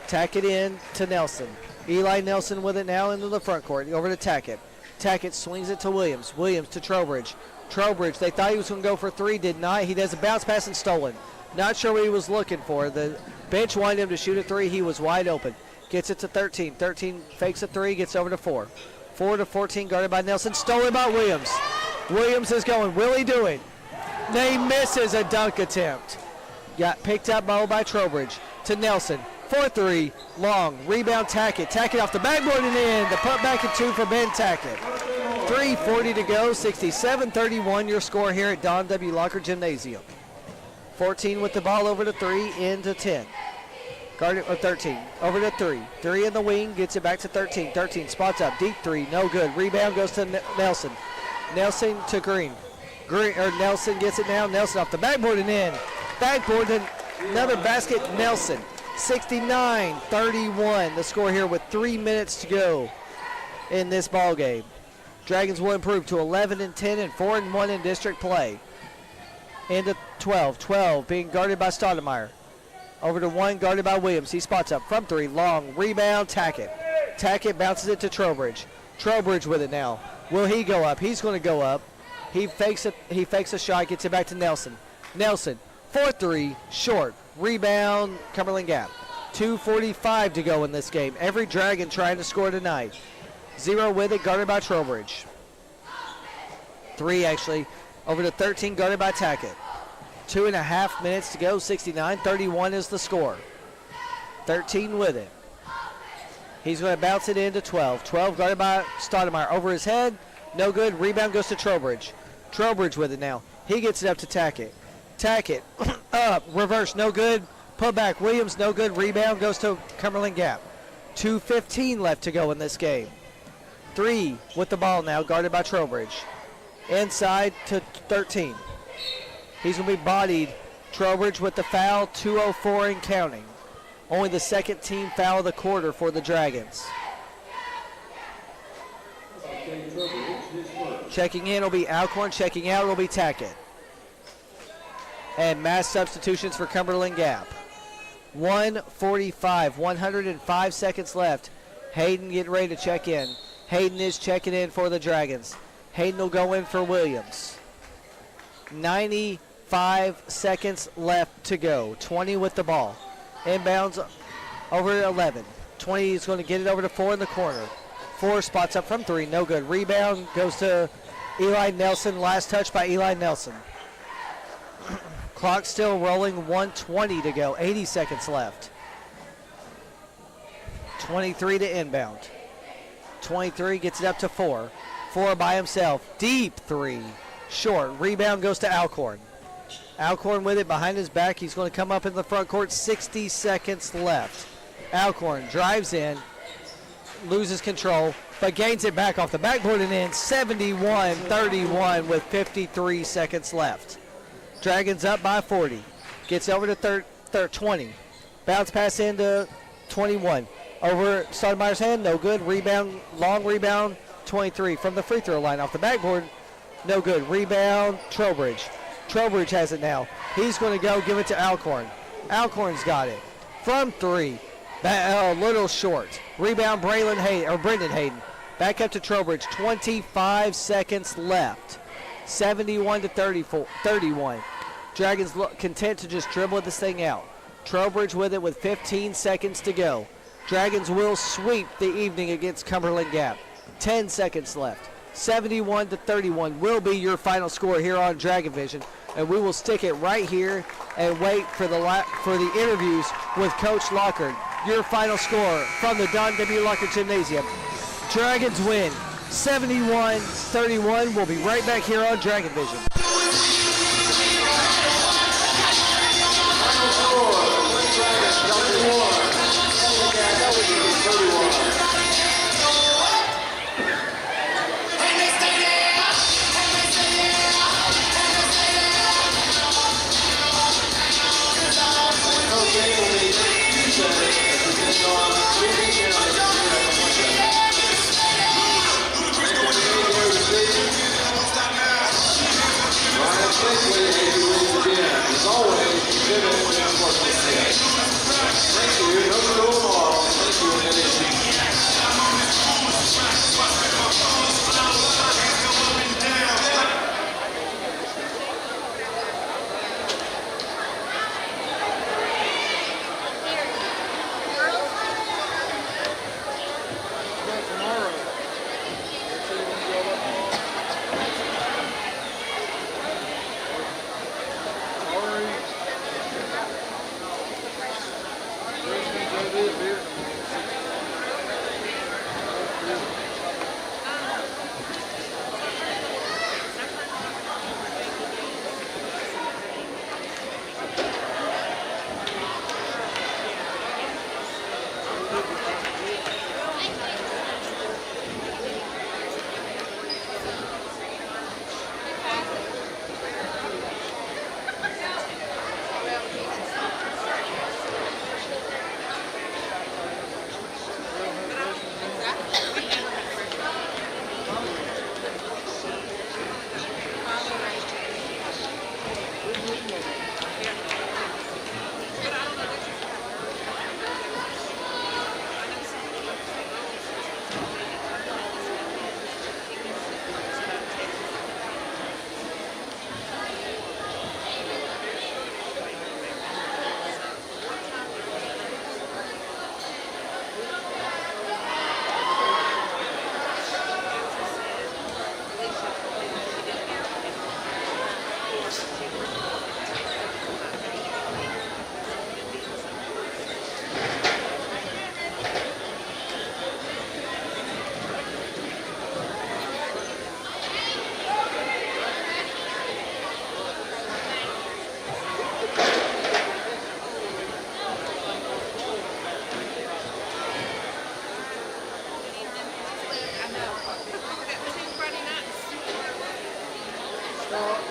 Tackett in to Nelson. Eli Nelson with it now into the front court. Over to Tackett. Tackett swings it to Williams. Williams to Trowbridge. Trowbridge, they thought he was going to go for three, did not. He does a bounce pass and stolen. Not sure what he was looking for. The bench wanted him to shoot a three. He was wide open. Gets it to 13. 13 fakes a three, gets over to 4. 4-14 guarded by Nelson. Stolen by Williams. Williams is going. Will he do it? He misses a dunk attempt. Got picked up by Trowbridge to Nelson. 4-3, long, rebound Tackett. Tackett off the backboard and in. The put back at 2 for Ben Tackett. 3:40 to go, 67-31 your score here at Don W. Locker Gymnasium. 14 with the ball over to 3, into 10. Guarded, or 13, over to 3. 3 in the wing, gets it back to 13. 13 spots up, deep 3, no good. Rebound goes to Nelson. Nelson to Green. Nelson gets it now. Nelson off the backboard and in. Backboard and another basket, Nelson. 69-31 the score here with 3 minutes to go in this ball game. Dragons will improve to 11-10 and 4-1 in district play. Into 12. 12 being guarded by Stoudemire. Over to 1 guarded by Williams. He spots up from 3. Long rebound Tackett. Tackett bounces it to Trowbridge. Trowbridge with it now. Will he go up? He's going to go up. He fakes a shot, gets it back to Nelson. Nelson, 4-3, short. Rebound, Cumberland Gap. 2:45 to go in this game. Every Dragon trying to score tonight. 0 with it, guarded by Trowbridge. 3 actually. Over to 13, guarded by Tackett. 2.5 minutes to go, 69-31 is the score. 13 with it. He's going to bounce it into 12. 12 guarded by Stoudemire. Over his head, no good. Rebound goes to Trowbridge. Trowbridge with it now. He gets it up to Tackett. Tackett, up, reverse, no good. Put back, Williams, no good. Rebound goes to Cumberland Gap. 2:15 left to go in this game. 3 with the ball now, guarded by Trowbridge. Inside to 13. He's going to be bodied. Trowbridge with the foul, 2:04 and counting. Only the second team foul of the quarter for the Dragons. Checking in will be Alcorn. Checking out will be Tackett. And mass substitutions for Cumberland Gap. 1:45, 105 seconds left. Hayden getting ready to check in. Hayden is checking in for the Dragons. Hayden will go in for Williams. 95 seconds left to go. 20 with the ball. Inbounds over to 11. 20 is going to get it over to 4 in the corner. 4 spots up from 3, no good. Rebound goes to Eli Nelson. Last touch by Eli Nelson. Clock still rolling, 1:20 to go, 80 seconds left. 23 to inbound. 23 gets it up to 4. 4 by himself, deep 3, short. Rebound goes to Alcorn. Alcorn with it behind his back. He's going to come up in the front court, 60 seconds left. Alcorn drives in, loses control, but gains it back off the backboard and in. 71-31 with 53 seconds left. Dragons up by 40. Gets over to 20. Bounce pass into 21. Over Stoudemire's hand, no good. Rebound, long rebound, 23. From the free throw line off the backboard, no good. Rebound, Trowbridge. Trowbridge has it now. He's going to go give it to Alcorn. Alcorn's got it. From 3. A little short. Rebound, Brendan Hayden. Back up to Trowbridge. 25 seconds left. 71-31. Dragons look content to just dribble this thing out. Trowbridge with it with 15 seconds to go. Dragons will sweep the evening against Cumberland Gap. 10 seconds left. 71-31 will be your final score here on Dragon Vision, and we will stick it right here and wait for the interviews with Coach Lockard. Your final score from the Don W. Lockard Gymnasium. Dragons win 71-31. We'll be right back here on Dragon Vision.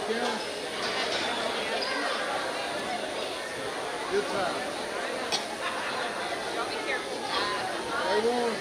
Kim. Good time. Stay warm.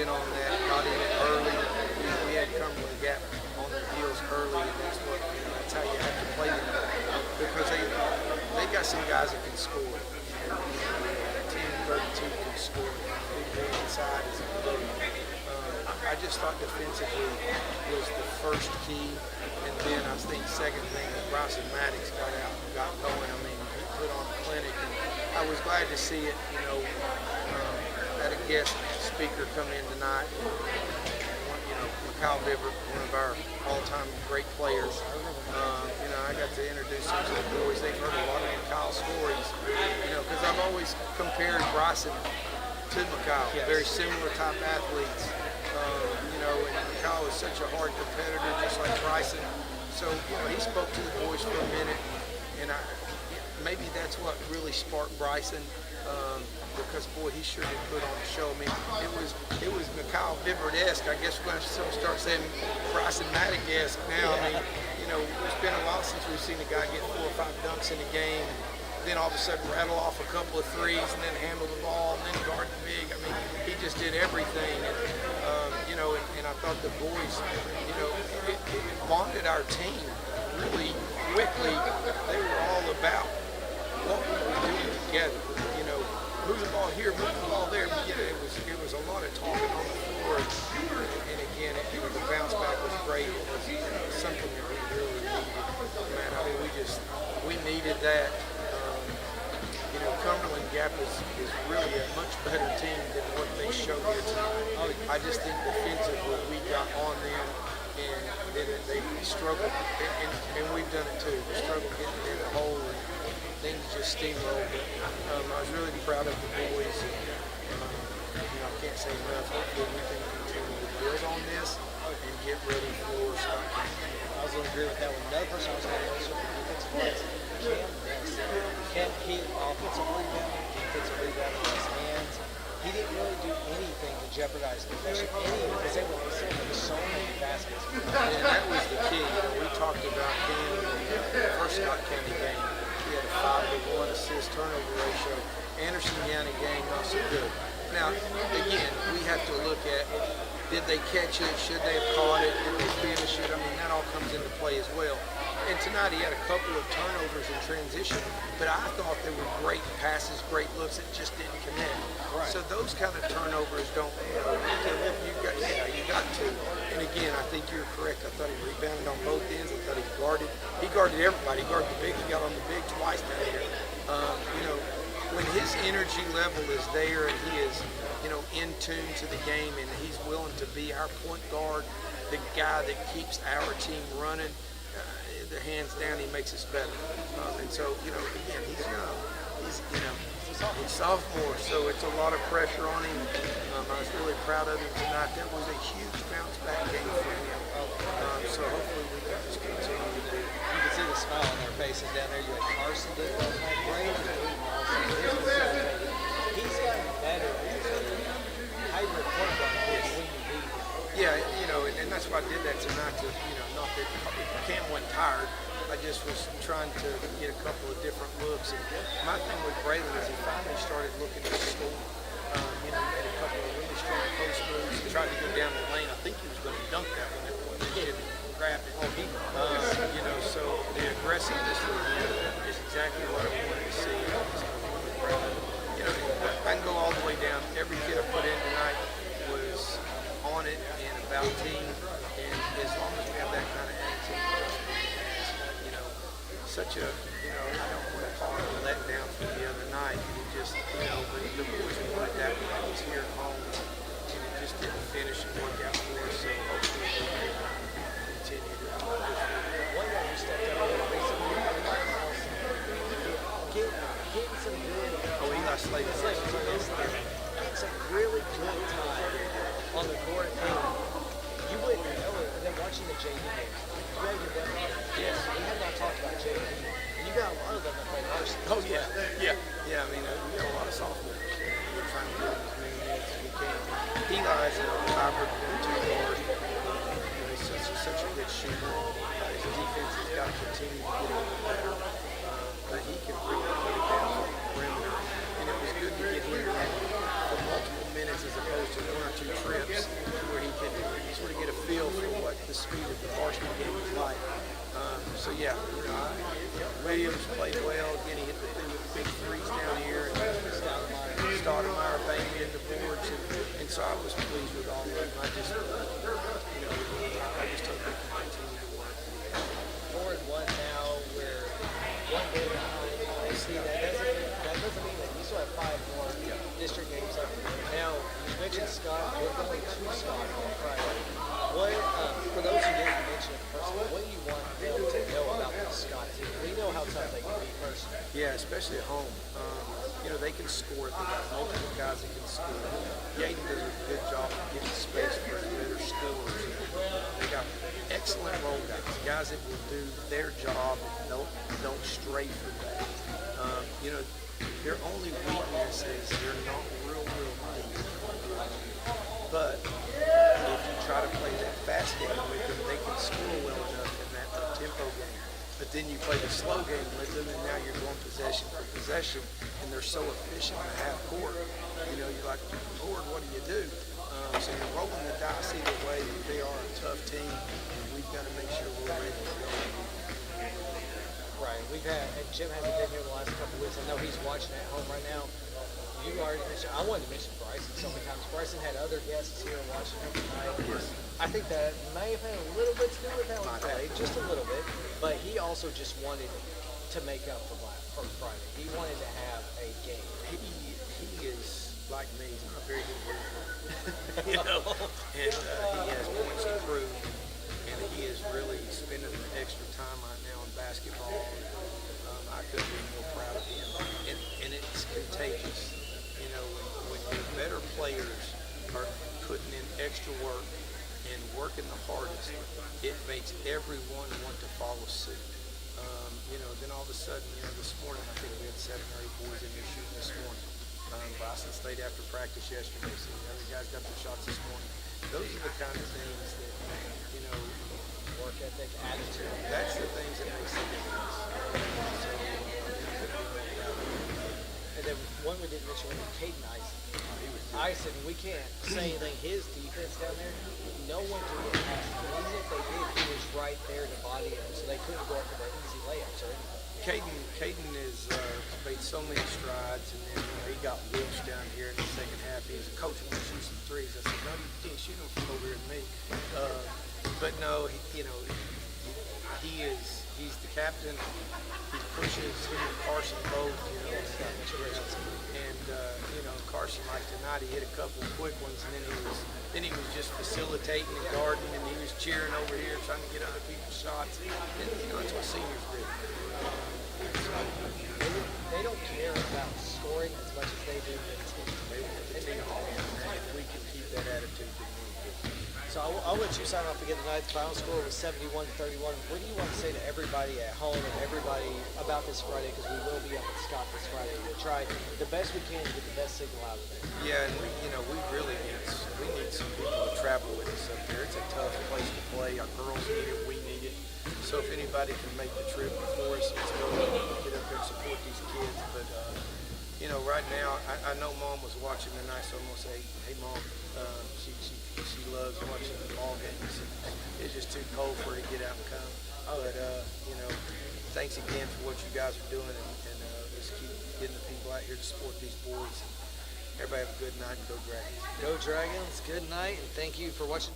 in on that, got in it early. We had Cumberland Gap on their heels early, and that's what that's how you have to play them, because they got some guys that can score. Team 32 can score. Big man inside is good. I just thought defensively was the first key, and then I think second thing that Bryson Maddox got out and got going. I mean, he put on a clinic, and I was glad to see it. Had a guest speaker come in tonight. Kyle Bibbert, one of our all-time great players. I got to introduce him to the boys. They've heard a lot of Kyle's stories, because I've always compared Bryson to Mikal. Yes. Very similar type athletes. And Kyle is such a hard competitor, just like Bryson. So, he spoke to the boys for a minute, and maybe that's what really sparked Bryson. Because boy, he sure did put on a show. I mean, it was Mikal Bibbert-esque. I guess we're going to start saying Bryson Maddox-esque now. I mean, it's been a while since we've seen a guy get 4 or 5 dunks in a game, and then all of a sudden rattle off a couple of threes, and then handle the ball, and then guard the big. I mean, he just did everything. And I thought the boys, it bonded our team really quickly. They were all about what we were doing together. Move the ball here, move the ball there. It was a lot of talking on the floor, and again, the bounce back was great. It was something that we really needed. Man, I mean, we needed that. Cumberland Gap is really a much better team than what they showed here tonight. I just think defensively we got on them and then they struggle, and we've done it too. We struggle getting it in the hole, and things just steamroll. But I was really proud of the boys. I can't say enough. Hopefully we can continue to build on this and get ready for Scott County. I was going to agree with that one. Another person I was going to mention for defensive plays, Cam Ness. He offensive rebound, defensive rebound in his hands. He didn't really do anything to jeopardize possession. Because they were missing so many baskets. And that was the key. We talked about Cam in the first Scott County game. He had a 5-to-1 assist turnover ratio. Anderson County game not so good. Now, again, we have to look at, did they catch it? Should they have caught it? Did they finish it? I mean, that all comes into play as well. And tonight he had a couple of turnovers in transition, but I thought they were great passes, great looks that just didn't connect. Right. So those kind of turnovers don't, you got to. And again, I think you're correct. I thought he rebounded on both ends. I thought he guarded everybody. He guarded the big. He got on the big twice down here. When his energy level is there and he is, in tune to the game and he's willing to be our point guard, the guy that keeps our team running, the hands down, he makes us better. And so, again, he's young. He's sophomore, so it's a lot of pressure on him. I was really proud of him tonight. That was a huge bounce back game for him. So hopefully we can just continue to do it. You can see the smile on their faces down there. You had Carson did well tonight. Brandon Wheaton also. He's gotten better as a hybrid point guard when you need him. Yeah, and that's why I did that tonight to, not that Cam wasn't tired. I just was trying to get a couple of different looks. And my thing with Braylon is he finally started looking to score. He made a couple of really strong post moves. He tried to go down the lane. I think he was going to dunk that one. He did. Grabbed it. So the aggressiveness from him is exactly what I wanted to see. I can go all the way down. Every kid I put in tonight was on it and about team. And as long as we have that kind of attitude, such a, I don't want to call it a letdown from the other night. We just, the boys wanted that when I was here at home. And it just didn't finish and work out for us. So hopefully we can continue to push forward. One guy who stepped up a little recently, getting some good. Eli Slater. Getting some really good time on the court. And you wouldn't know it, but then watching the JV games, Greg and them, yes, we have not talked about JV. And you got a lot of them that play varsity. Oh, yeah. Yeah, I mean, we got a lot of sophomores. We're trying to get as many minutes as we can. Eli's a hybrid 1-2 guard. He's such a good shooter. His defense has got to continue to get a little better. But he can really put it down from the perimeter. And it was good to get him for multiple minutes as opposed to 1 or 2 trips where he could sort of get a feel for what the speed of the varsity game is like. So yeah, Williams played well. Again, he hit the big threes down here. And Stoudemire banged in the boards, and so I was pleased with all of them. I just hope we can continue to work. 4-1 now. We're 1 game behind. Obviously, that doesn't mean that you still have 5 more district games left. Now, you mentioned Scott. We're going to Scott on Friday. What, for those who didn't mention it personally, what do you want them to know about the Scott team? We know how tough they can be personally. Yeah, especially at home. They can score. They got multiple guys that can score. Yaden does a good job of getting space for better scorers. They got excellent role guys that will do their job and don't stray from that. Their only weakness is they're not real deep. But if you try to play that fast game with them, they can score well enough in that tempo game. But then you play the slow game with them, and now you're going possession for possession, and they're so efficient in the half court. You're like, Lord, what do you do? So you're rolling the dice either way. They are a tough team, and we've got to make sure we're ready to go. Right. And Jim hasn't been here the last couple of weeks. I know he's watching at home right now. You already mentioned, I wanted to mention Bryson so many times. Bryson had other guests here watching him tonight. Yes. I think that may have had a little bit to do with how he played, just a little bit. But he also just wanted to make up for Friday. He wanted to have a game. He is like me. He's not very good at and he has points to prove. And man, he is really spending the extra time right now in basketball. I couldn't be more proud of him. And it's contagious. You know, when your better players are putting in extra work and working the hardest, it makes everyone want to follow suit. You know, then all of a sudden, you know, this morning, I think we had 7 or 8 boys in there shooting this morning. Bryson stayed after practice yesterday, so the other guys got their shots this morning. Those are the kind of things that, you know, Work ethic, attitude. that's the things that makes the difference. So, And then one we didn't mention was Caden Ison, we can't say anything. His defense down there, no one could get past him. Even if they did, he was right there to body him, so they couldn't go up for the easy layups or anything. Caden has made so many strides, and then he got whipped down here in the second half. He was a coach wanted to shoot some threes. I said, no, you can't shoot them from over here at me. But no, he's the captain. He pushes him and Carson both, you know. And you know, Carson, like tonight, he hit a couple of quick ones, and then he was just facilitating and guarding, and he was cheering over here, trying to get other people's shots. And you know, that's what seniors do. They don't care about scoring as much as they do the team. If we can keep that attitude, then we'll get it. So I'll let you sign off again tonight. The final score was 71-31. What do you want to say to everybody at home and everybody about this Friday? Because we will be up at Scott this Friday to try the best we can to get the best signal out of there. Yeah, and we really need some people to travel with us up there. It's a tough place to play. Our girls need it. We need it. So if anybody can make the trip before us, let's go get up there and support these kids. But you know, right now, I know Mom was watching tonight, so I'm gonna say, hey Mom, she loves watching the ball games. It's just too cold for her to get out and come. But you know, thanks again for what you guys are doing, and let's keep getting the people out here to support these boys. Everybody have a good night and go Dragons. Go Dragons. Good night, and thank you for watching.